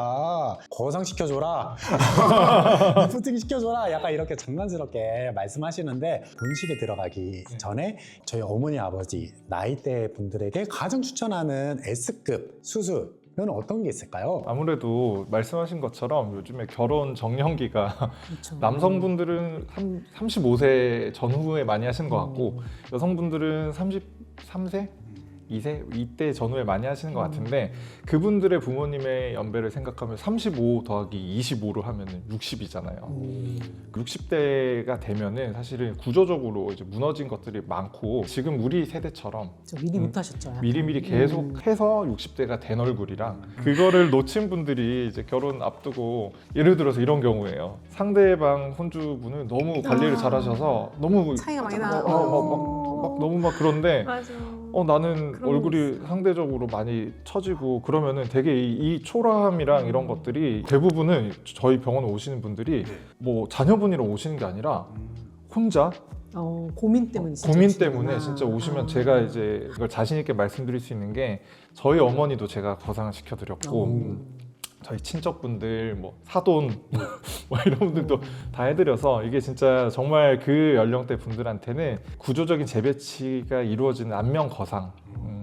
거상시켜줘라. 리프팅 시켜줘라. 약간 이렇게 장난스럽게 말씀하시는데 본식에 들어가기 전에 저희 어머니 아버지 나이대 분들에게 가장 추천하는 S급 수술 은 어떤 게 있을까요? 아무래도 말씀하신 것처럼 요즘에 결혼 정년기가 그렇죠. 남성분들은 35세 전후에 많이 하시는 것 같고 여성분들은 33세? 2세? 이때 전후에 많이 하시는 것 같은데 그분들의 부모님의 연배를 생각하면 35 더하기 25로 하면 60이잖아요. 60대가 되면은 사실은 구조적으로 이제 무너진 것들이 많고 지금 우리 세대처럼 저 미리 못하셨죠. 약간. 미리미리 계속해서 60대가 된 얼굴이랑 그거를 놓친 분들이 이제 결혼 앞두고 예를 들어서 이런 경우예요. 상대방 혼주분은 너무 관리를 잘하셔서 너무 차이가 많이 나. 막 너무 막 그런데 맞아. 나는 그런 거 얼굴이 상대적으로 많이 처지고 그러면은 되게 이 초라함이랑 이런 것들이 대부분은 저희 병원에 오시는 분들이 뭐 자녀분이랑 오시는 게 아니라 혼자 고민 때문에 진짜 고민 오시는구나. 때문에 진짜 오시면 제가 이제 이걸 자신 있게 말씀드릴 수 있는 게 저희 어머니도 제가 거상을 시켜드렸고 저희 친척분들 뭐 사돈 뭐 이런 분들도 다 해드려서 이게 진짜 정말 그 연령대 분들한테는 구조적인 재배치가 이루어지는 안면 거상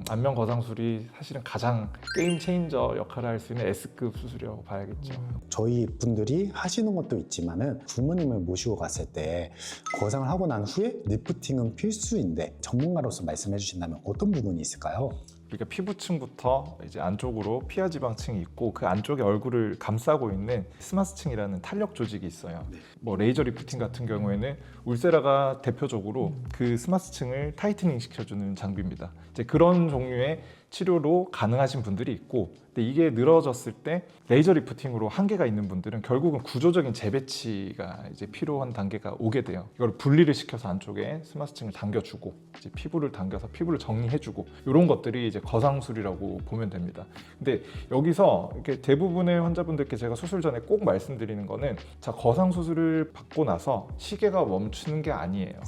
안면 거상술이 사실은 가장 게임 체인저 역할을 할 수 있는 S급 수술이라고 봐야겠죠. 저희 분들이 하시는 것도 있지만은 부모님을 모시고 갔을 때 거상을 하고 난 후에 리프팅은 필수인데 전문가로서 말씀해 주신다면 어떤 부분이 있을까요? 그러니까 피부층부터 이제 안쪽으로 피하 지방층이 있고 그 안쪽에 얼굴을 감싸고 있는 스마스층이라는 탄력 조직이 있어요. 뭐 레이저 리프팅 같은 경우에는 울세라가 대표적으로 그 스마스층을 타이트닝 시켜주는 장비입니다. 이제 그런 종류의 치료로 가능하신 분들이 있고, 근데 이게 늘어졌을 때 레이저 리프팅으로 한계가 있는 분들은 결국은 구조적인 재배치가 이제 필요한 단계가 오게 돼요. 이걸 분리를 시켜서 안쪽에 스마스층을 당겨주고 이제 피부를 당겨서 피부를 정리해주고 이런 것들이 이제 거상술이라고 보면 됩니다. 근데 여기서 이렇게 대부분의 환자분들께 제가 수술 전에 꼭 말씀드리는 거는 자, 거상 수술을 받고 나서 시계가 멈추는 게 아니에요.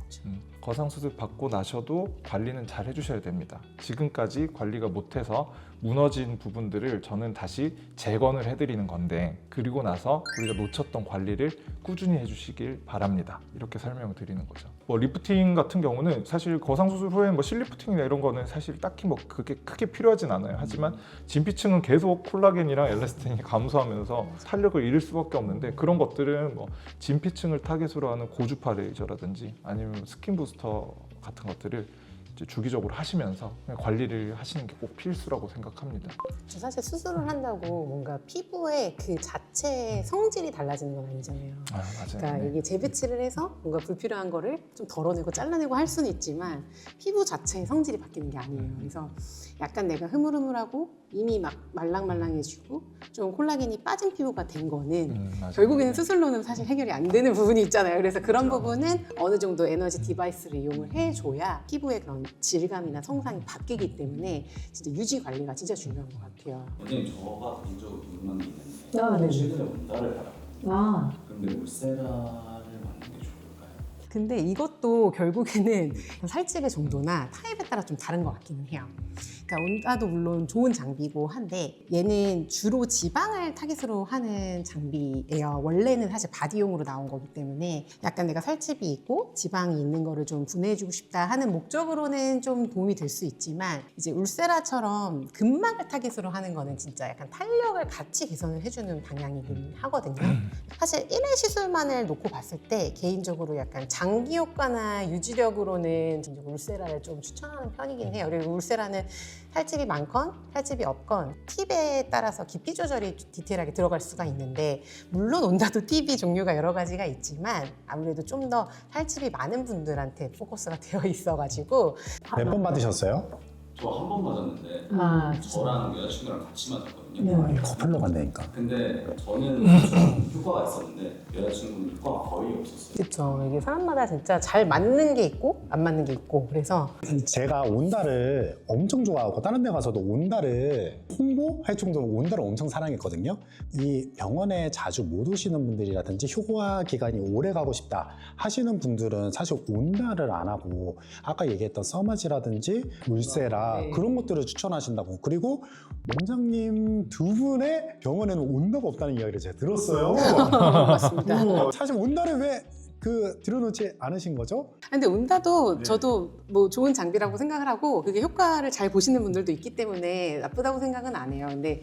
거상 수술 받고 나셔도 관리는 잘 해주셔야 됩니다. 지금까지 관리가 못해서 무너진 부분들을 저는 다시 재건을 해드리는 건데, 그리고 나서 우리가 놓쳤던 관리를 꾸준히 해주시길 바랍니다. 이렇게 설명을 드리는 거죠. 뭐 리프팅 같은 경우는 사실 거상 수술 후에 뭐 실리프팅이나 이런 거는 사실 딱히 뭐 그게 크게 필요하진 않아요. 하지만 진피층은 계속 콜라겐이랑 엘라스틴이 감소하면서 탄력을 잃을 수밖에 없는데, 그런 것들은 뭐 진피층을 타겟으로 하는 고주파 레이저라든지 아니면 스킨 부스터 같은 것들을 이제 주기적으로 하시면서 관리를 하시는 게 꼭 필수라고 생각합니다. 사실 수술을 한다고 뭔가 피부의 그 자체 성질이 달라지는 건 아니잖아요. 맞아요. 그러니까 네. 이게 재배치를 해서 뭔가 불필요한 거를 좀 덜어내고 잘라내고 할 수는 있지만 피부 자체의 성질이 바뀌는 게 아니에요. 그래서 약간 내가 흐물흐물하고 이미 막 말랑말랑해지고 좀 콜라겐이 빠진 피부가 된 거는 맞아요. 결국에는 수술로는 사실 해결이 안 되는 부분이 있잖아요. 그래서 그런 그렇죠. 부분은 어느 정도 에너지 디바이스를 이용을 해줘야 피부의 그런 질감이나 성상이 바뀌기 때문에 진짜 유지 관리가 진짜 중요한 것 같아요. 원장님, 저가 개인적으로 궁금한 게 있는데 아, 네. 최근에 온달을 하라고. 아. 근데 울세라를 맞는 게 좋을까요? 근데 이것도 결국에는 살집의 정도나 타입에 따라 좀 다른 것 같기는 해요. 그러니까 온다도 물론 좋은 장비고 한데 얘는 주로 지방을 타깃으로 하는 장비예요. 원래는 사실 바디용으로 나온 거기 때문에 약간 내가 살집이 있고 지방이 있는 거를 좀 분해해주고 싶다 하는 목적으로는 좀 도움이 될 수 있지만, 이제 울세라처럼 근막을 타깃으로 하는 거는 진짜 약간 탄력을 같이 개선을 해주는 방향이긴 하거든요. 사실 1회 시술만을 놓고 봤을 때 개인적으로 약간 장기 효과나 유지력으로는 울세라를 좀 추천하는 편이긴 해요. 그리고 울세라는 살집이 많건 살집이 없건 팁에 따라서 깊이 조절이 디테일하게 들어갈 수가 있는데, 물론 온다도 팁이 종류가 여러 가지가 있지만 아무래도 좀 더 살집이 많은 분들한테 포커스가 되어 있어가지고. 몇 번 받으셨어요? 저 한 번 맞았는데 아, 저랑 여자친구랑 같이 맞았거든요. 네. 커플로 간다니까. 근데 저는 좀 효과가 있었는데 여자친구는 효과가 거의 없었어요. 그렇죠. 이게 사람마다 진짜 잘 맞는 게 있고 안 맞는 게 있고, 그래서 제가 온다를 엄청 좋아하고 다른 데 가서도 온다를 홍보할 정도로 온다를 엄청 사랑했거든요. 이 병원에 자주 못 오시는 분들이라든지 효과 기간이 오래 가고 싶다 하시는 분들은 사실 온다를 안 하고 아까 얘기했던 써마지라든지 울세라 네. 그런 것들을 추천하신다고. 그리고 원장님 두 분의 병원에는 온다가 없다는 이야기를 제가 들었어요. 맞습니다. 사실 온다를 왜 들여놓지 않으신 거죠? 근데 온다도 네. 저도 뭐 좋은 장비라고 생각을 하고 그게 효과를 잘 보시는 분들도 있기 때문에 나쁘다고 생각은 안 해요. 근데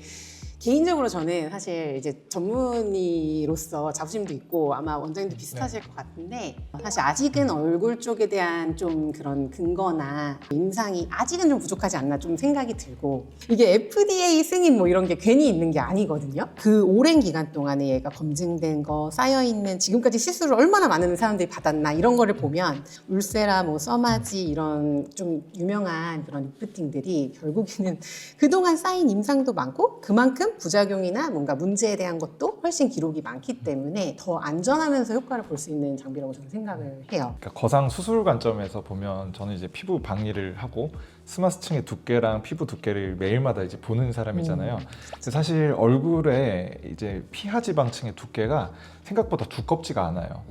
개인적으로 저는 사실 이제 전문의로서 자부심도 있고 아마 원장님도 비슷하실 것 같은데, 사실 아직은 얼굴 쪽에 대한 좀 그런 근거나 임상이 아직은 좀 부족하지 않나 좀 생각이 들고, 이게 FDA 승인 뭐 이런 게 괜히 있는 게 아니거든요. 그 오랜 기간 동안에 얘가 검증된 거 쌓여있는 지금까지 시술을 얼마나 많은 사람들이 받았나 이런 거를 보면 울세라, 뭐 써마지 이런 좀 유명한 그런 리프팅들이 결국에는 그동안 쌓인 임상도 많고 그만큼 부작용이나 뭔가 문제에 대한 것도 훨씬 기록이 많기 때문에 더 안전하면서 효과를 볼 수 있는 장비라고 저는 생각을 해요. 그러니까 거상 수술 관점에서 보면 저는 이제 피부 박리를 하고 스마스층의 두께랑 피부 두께를 매일마다 이제 보는 사람이잖아요. 근데 사실 얼굴에 이제 피하 지방층의 두께가 생각보다 두껍지가 않아요.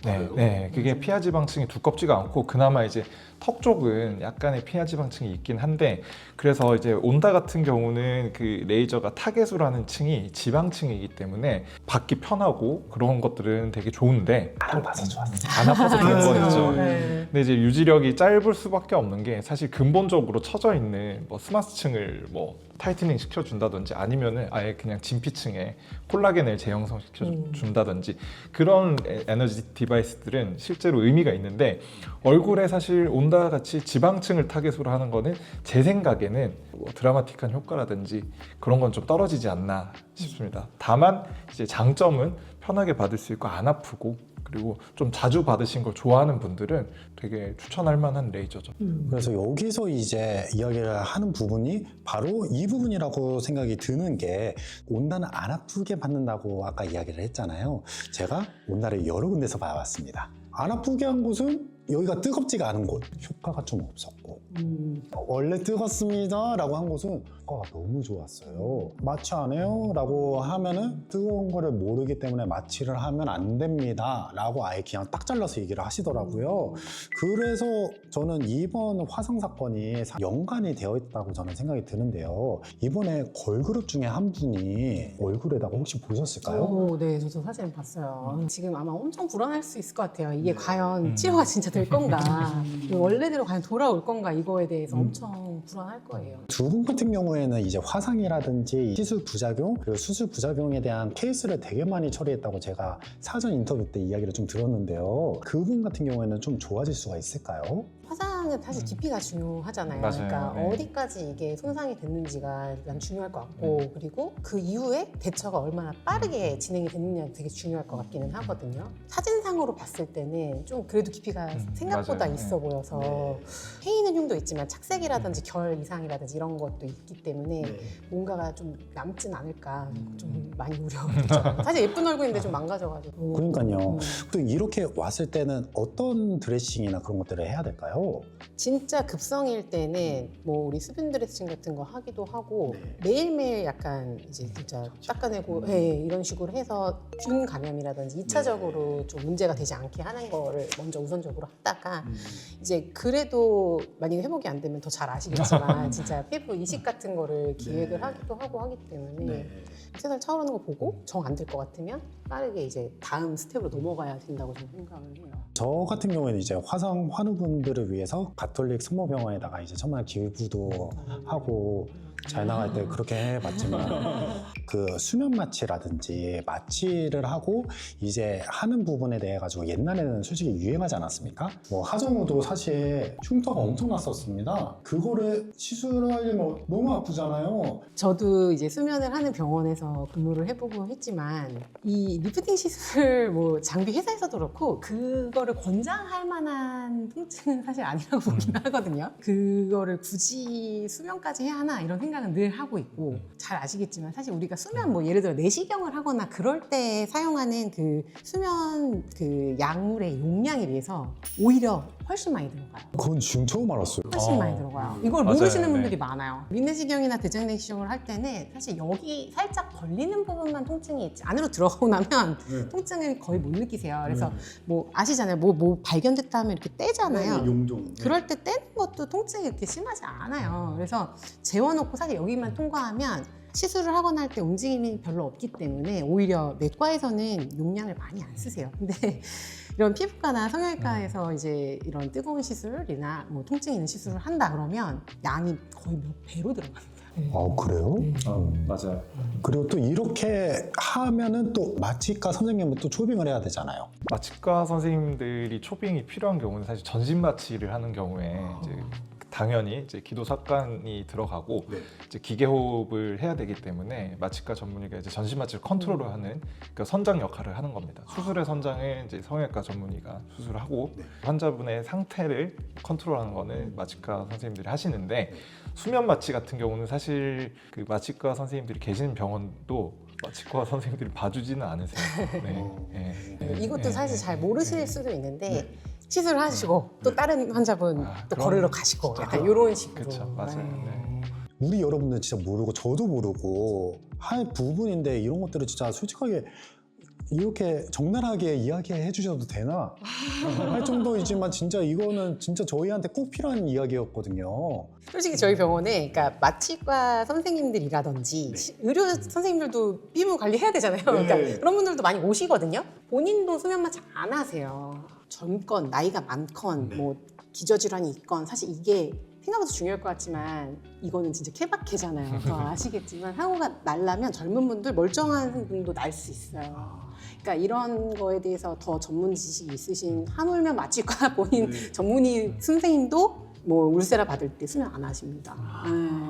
네, 그게 피하 지방층이 두껍지가 않고 그나마 이제 턱 쪽은 약간의 피하 지방층이 있긴 한데 그래서 이제 온다 같은 경우는 그 레이저가 타겟으로 층이 지방층이기 때문에 받기 편하고 그런 것들은 되게 좋은데 안 아파서 좋았어. 안 아파서 그런 거 있죠. 네. 근데 이제 유지력이 짧을 수밖에 없는 게 사실 근본적으로 처져 있는 뭐 스마스층을 뭐 타이트닝 시켜준다든지 아니면은 아예 그냥 진피층에 콜라겐을 재형성시켜준다든지 그런 에너지 디바이스들은 실제로 의미가 있는데 얼굴에 사실 온다와 같이 지방층을 타겟으로 하는 거는 제 생각에는 뭐 드라마틱한 효과라든지 그런 건 좀 떨어지지 않나 싶습니다. 다만 이제 장점은 편하게 받을 수 있고 안 아프고 그리고 좀 자주 받으신 걸 좋아하는 분들은 되게 추천할 만한 레이저죠. 그래서 여기서 이제 이야기를 하는 부분이 바로 이 부분이라고 생각이 드는 게 온다는 안 아프게 받는다고 아까 이야기를 했잖아요. 제가 온다를 여러 군데서 봐왔습니다. 안 아프게 한 곳은 여기가 뜨겁지가 않은 곳, 효과가 좀 없었고 원래 뜨겁습니다 라고 한 곳은 효과가 너무 좋았어요. 마취 안 해요? 라고 하면은 뜨거운 거를 모르기 때문에 마취를 하면 안 됩니다 라고 아예 그냥 딱 잘라서 얘기를 하시더라고요. 그래서 저는 이번 화상 사건이 연관이 되어 있다고 저는 생각이 드는데요. 이번에 걸그룹 중에 한 분이 얼굴에다가 혹시 보셨을까요? 오, 네, 저도 사진 봤어요. 지금 아마 엄청 불안할 수 있을 것 같아요. 이게 과연 치료가 진짜 될 건가, 원래대로 과연 돌아올 건가 이거에 대해서 엄청 불안할 거예요. 두 분 같은 경우에는 이제 화상이라든지 시술 부작용, 그리고 수술 부작용에 대한 케이스를 되게 많이 처리했다고 제가 사전 인터뷰 때 이야기를 좀 들었는데요. 그분 같은 경우에는 좀 좋아질 수가 있을까요? 화상은 사실 깊이가 중요하잖아요. 맞아요. 그러니까 네. 어디까지 이게 손상이 됐는지가 일단 중요할 것 같고 그리고 그 이후에 대처가 얼마나 빠르게 진행이 됐느냐가 되게 중요할 것 같기는 하거든요. 사진상으로 봤을 때는 좀 그래도 깊이가 생각보다 맞아요. 있어 보여서 패이는 흉도 있지만 착색이라든지 결 이상이라든지 이런 것도 있기 때문에 뭔가가 좀 남진 않을까 좀 많이 우려되죠. 사실 예쁜 얼굴인데 좀 망가져가지고. 그러니까요. 또 이렇게 왔을 때는 어떤 드레싱이나 그런 것들을 해야 될까요? 진짜 급성일 때는 뭐 우리 수분 드레싱 같은 거 하기도 하고 매일매일 약간 이제 진짜 닦아내고 이런 식으로 해서 균 감염이라든지 2차적으로 좀 문제가 되지 않게 하는 거를 먼저 우선적으로 하다가 이제 그래도 만약에 회복이 안 되면 더 잘 아시겠지만 진짜 피부 이식 같은 거를 기획을 하기도 하고 하기 때문에 세살 차오르는 거 보고 정 안 될 것 같으면 빠르게 이제 다음 스텝으로 넘어가야 된다고 저는 생각을 해요. 저 같은 경우에는 이제 화상 환우분들을 위해서 가톨릭 성모병원에다가 이제 천만 기부도 하고 잘 나갈 때 그렇게 해봤지만 그 수면 마취라든지 마취를 하고 이제 하는 부분에 대해 가지고 옛날에는 솔직히 유행하지 않았습니까? 뭐 하정우도 사실 흉터가 엄청 났었습니다. 그거를 시술하려면 너무 아프잖아요. 저도 이제 수면을 하는 병원에서 근무를 해보고 했지만 이 리프팅 시술 뭐 장비 회사에서도 그렇고 그거를 권장할 만한 통증은 사실 아니라고 보긴 하거든요. 그거를 굳이 수면까지 해야 하나 이런 생각은 늘 하고 있고 잘 아시겠지만 사실 우리가 수면 뭐 예를 들어 내시경을 하거나 그럴 때 사용하는 그 수면 그 약물의 용량에 비해서 오히려 훨씬 많이 들어가요. 그건 지금 처음 알았어요. 훨씬 많이 들어가요. 이걸 맞아요. 모르시는 네. 분들이 많아요. 윗내시경이나 대장내시경을 할 때는 사실 여기 살짝 벌리는 부분만 통증이 있지 안으로 들어가고 나면 통증을 거의 못 느끼세요. 그래서 뭐 아시잖아요. 뭐 발견됐다 하면 이렇게 떼잖아요. 용종. 그럴 때 떼는 것도 통증이 그렇게 심하지 않아요. 그래서 재워놓고 사실 여기만 통과하면 시술을 하거나 할 때 움직임이 별로 없기 때문에 오히려 내과에서는 용량을 많이 안 쓰세요. 근데 이런 피부과나 성형외과에서 이제 이런 뜨거운 시술이나 뭐 통증 있는 시술을 한다 그러면 양이 거의 몇 배로 들어갑니다. 아 그래요? 맞아요. 그리고 또 이렇게 하면은 또 마취과 선생님은 또 초빙을 해야 되잖아요. 마취과 선생님들이 초빙이 필요한 경우는 사실 전신 마취를 하는 경우에 이제 당연히 이제 기도 삭관이 들어가고 이제 기계 호흡을 해야 되기 때문에 마취과 전문의가 이제 전신 마취를 컨트롤하는 그러니까 선장 역할을 하는 겁니다. 수술의 선장을 이제 성형외과 전문의가 수술하고 환자분의 상태를 컨트롤하는 거는 마취과 선생님들이 하시는데 수면 마취 같은 경우는 사실 그 마취과 선생님들이 계시는 병원도 마취과 선생님들이 봐주지는 않으세요. 이것도 사실 잘 모르실 수도 있는데 시술을 하시고 또 다른 환자분 또 그럼. 거르러 가시고 약간 이런 식으로. 그렇죠, 맞아요. 네. 우리 여러분들 진짜 모르고 저도 모르고 할 부분인데 이런 것들을 진짜 솔직하게 이렇게 적나라하게 이야기해 주셔도 되나 할 정도이지만 진짜 이거는 진짜 저희한테 꼭 필요한 이야기였거든요. 솔직히 저희 병원에 그러니까 마취과 선생님들이라든지 의료 선생님들도 피부 관리해야 되잖아요. 그러니까 그런 분들도 많이 오시거든요. 본인도 수면 마취 안 하세요. 젊건 나이가 많건 뭐 기저질환이 있건 사실 이게 생각보다 중요할 것 같지만 이거는 진짜 케바케잖아요. 더 아시겠지만 사고가 날라면 젊은 분들 멀쩡한 분도 날 수 있어요. 그러니까 이런 거에 대해서 더 전문 지식이 있으신 하물며 마취과 본인 전문의 선생님도 뭐 울세라 받을 때 수면 안 하십니다.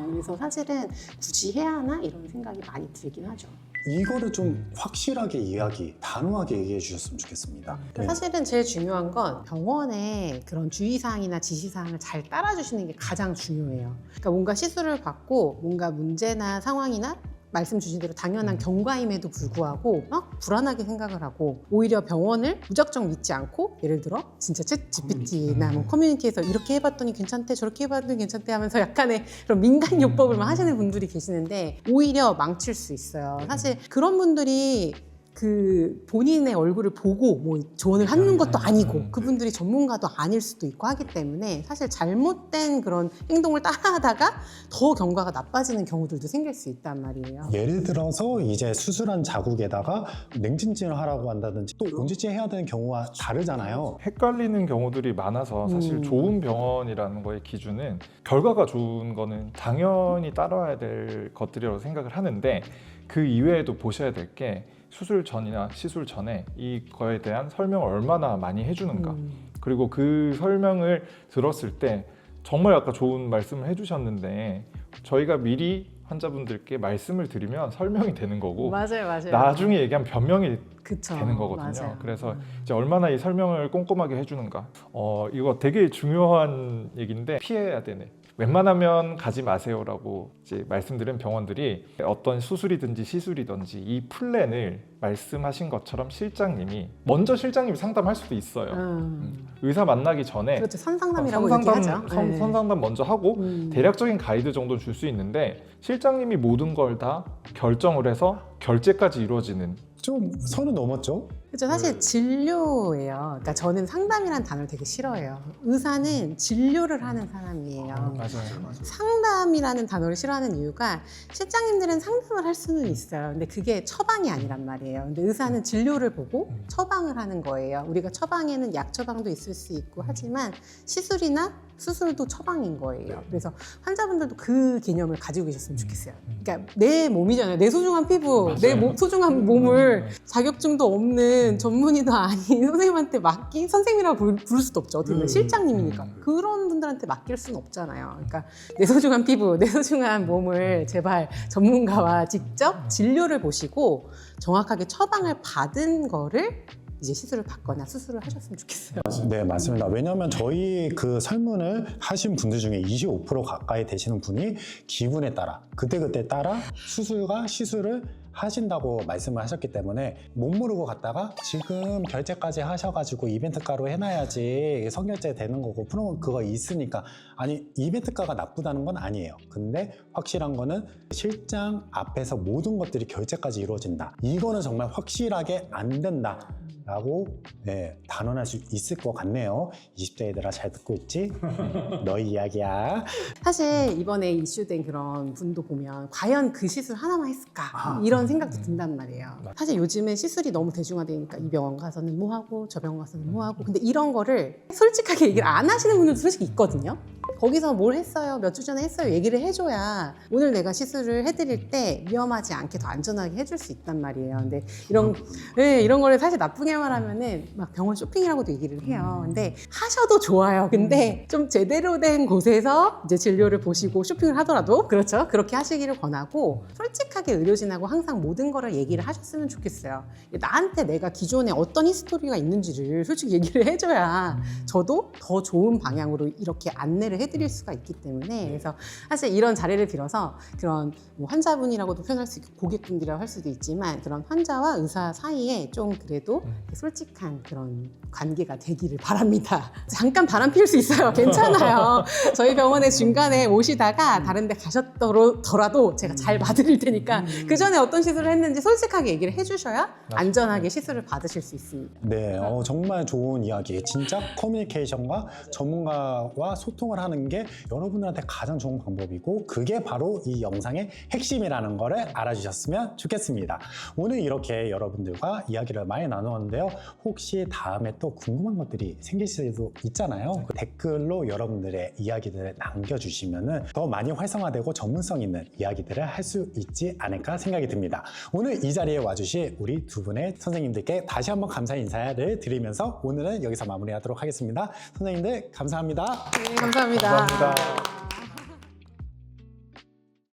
그래서 사실은 굳이 해야 하나 이런 생각이 많이 들긴 하죠. 이거를 좀 확실하게 단호하게 얘기해 주셨으면 좋겠습니다. 네. 사실은 제일 중요한 건 병원의 그런 주의사항이나 지시사항을 잘 따라주시는 게 가장 중요해요. 그러니까 뭔가 시술을 받고 뭔가 문제나 상황이나 말씀 주신 대로 당연한 경과임에도 불구하고 막 불안하게 생각을 하고 오히려 병원을 무작정 믿지 않고 예를 들어 진짜 챗 GPT나 뭐 커뮤니티에서 이렇게 해봤더니 괜찮대 저렇게 해봤더니 괜찮대 하면서 약간의 그런 민간 요법을 막 하시는 분들이 계시는데 오히려 망칠 수 있어요. 사실 그런 분들이 그 본인의 얼굴을 보고 뭐 조언을 하는 것도 아니고 그분들이 전문가도 아닐 수도 있고 하기 때문에 사실 잘못된 그런 행동을 따라하다가 더 경과가 나빠지는 경우들도 생길 수 있단 말이에요. 예를 들어서 이제 수술한 자국에다가 냉진증을 하라고 한다든지 또 온지증 해야 되는 경우가 다르잖아요. 헷갈리는 경우들이 많아서 사실 좋은 병원이라는 거의 기준은 결과가 좋은 거는 당연히 따라와야 될 것들이라고 생각을 하는데 그 이외에도 보셔야 될 게 수술 전이나 시술 전에 이거에 대한 설명을 얼마나 많이 해주는가 그리고 그 설명을 들었을 때 정말 아까 좋은 말씀을 해주셨는데 저희가 미리 환자분들께 말씀을 드리면 설명이 되는 거고 맞아요. 나중에 얘기하면 변명이 그쵸. 되는 거거든요. 맞아요. 그래서 이제 얼마나 이 설명을 꼼꼼하게 해주는가 이거 되게 중요한 얘기인데 피해야 되네. 웬만하면 가지 마세요라고 이제 말씀드린 병원들이 어떤 수술이든지 시술이든지 이 플랜을 말씀하신 것처럼 실장님이 상담할 수도 있어요. 의사 만나기 전에 그렇죠. 선상담이라고 얘기하죠. 네. 선상담 먼저 하고 대략적인 가이드 정도는 줄 수 있는데 실장님이 모든 걸 다 결정을 해서 결제까지 이루어지는 좀 선을 넘었죠? 그렇죠. 사실 진료예요. 그러니까 저는 상담이라는 단어를 되게 싫어해요. 의사는 진료를 하는 사람이에요. 맞아요. 상담이라는 단어를 싫어하는 이유가 실장님들은 상담을 할 수는 있어요. 근데 그게 처방이 아니란 말이에요. 근데 의사는 진료를 보고 처방을 하는 거예요. 우리가 처방에는 약 처방도 있을 수 있고 하지만 시술이나 수술도 처방인 거예요. 그래서 환자분들도 그 개념을 가지고 계셨으면 좋겠어요. 그러니까 내 몸이잖아요. 내 소중한 피부, 내 소중한 몸을 자격증도 없는 전문의도 아닌 선생님한테 선생님이라고 부를 수도 없죠. 어떻게 보면 실장님이니까. 그런 분들한테 맡길 수는 없잖아요. 그러니까 내 소중한 피부, 내 소중한 몸을 제발 전문가와 직접 진료를 보시고 정확하게 처방을 받은 거를 이제 시술을 받거나 수술을 하셨으면 좋겠어요. 네, 맞습니다. 왜냐하면 저희 그 설문을 하신 분들 중에 25% 가까이 되시는 분이 기분에 따라 그때그때 따라 수술과 시술을 하신다고 말씀을 하셨기 때문에 못 모르고 갔다가 지금 결제까지 하셔가지고 이벤트가로 해놔야지 선결제 되는 거고 프로모 그거 있으니까 아니 이벤트가가 나쁘다는 건 아니에요. 근데 확실한 거는 실장 앞에서 모든 것들이 결제까지 이루어진다. 이거는 정말 확실하게 안 된다. 라고 단언할 수 있을 것 같네요. 20대 애들아 잘 듣고 있지? 너희 이야기야. 사실 이번에 이슈된 그런 분도 보면 과연 그 시술 하나만 했을까? 이런 생각도 든단 말이에요. 사실 요즘에 시술이 너무 대중화되니까 이 병원 가서는 뭐 하고 저 병원 가서는 뭐 하고 근데 이런 거를 솔직하게 얘기를 안 하시는 분들도 솔직히 있거든요. 거기서 뭘 했어요? 몇 주 전에 했어요? 얘기를 해줘야 오늘 내가 시술을 해드릴 때 위험하지 않게 더 안전하게 해줄 수 있단 말이에요. 근데 이런 거를 사실 나쁘게 말하면은 막 병원 쇼핑이라고도 얘기를 해요. 근데 하셔도 좋아요. 근데 좀 제대로 된 곳에서 이제 진료를 보시고 쇼핑을 하더라도 그렇죠. 그렇게 하시기를 권하고 솔직하게 의료진하고 항상 모든 거를 얘기를 하셨으면 좋겠어요. 나한테 내가 기존에 어떤 히스토리가 있는지를 솔직히 얘기를 해줘야 저도 더 좋은 방향으로 이렇게 안내를 해드릴 수가 있기 때문에 그래서 사실 이런 자리를 빌어서 그런 뭐 환자분이라고도 표현할 수 있고 고객분들이라고 할 수도 있지만 그런 환자와 의사 사이에 좀 그래도 솔직한 그런 관계가 되기를 바랍니다. 잠깐 바람 피울 수 있어요. 괜찮아요. 저희 병원에 중간에 오시다가 다른 데 가셨더라도 제가 잘 봐드릴 테니까 그 전에 어떤 시술을 했는지 솔직하게 얘기를 해주셔야 안전하게 시술을 받으실 수 있습니다. 네, 정말 좋은 이야기. 진짜 커뮤니케이션과 전문가와 소통을 하는 게 여러분들한테 가장 좋은 방법이고 그게 바로 이 영상의 핵심이라는 거를 알아주셨으면 좋겠습니다. 오늘 이렇게 여러분들과 이야기를 많이 나누었는데요. 혹시 다음에 또 궁금한 것들이 생길 수도 있잖아요. 그 댓글로 여러분들의 이야기들을 남겨주시면 더 많이 활성화되고 전문성 있는 이야기들을 할 수 있지 않을까 생각이 듭니다. 오늘 이 자리에 와주신 우리 두 분의 선생님들께 다시 한번 감사 인사를 드리면서 오늘은 여기서 마무리하도록 하겠습니다. 선생님들 감사합니다. 네, 감사합니다. 감사합니다.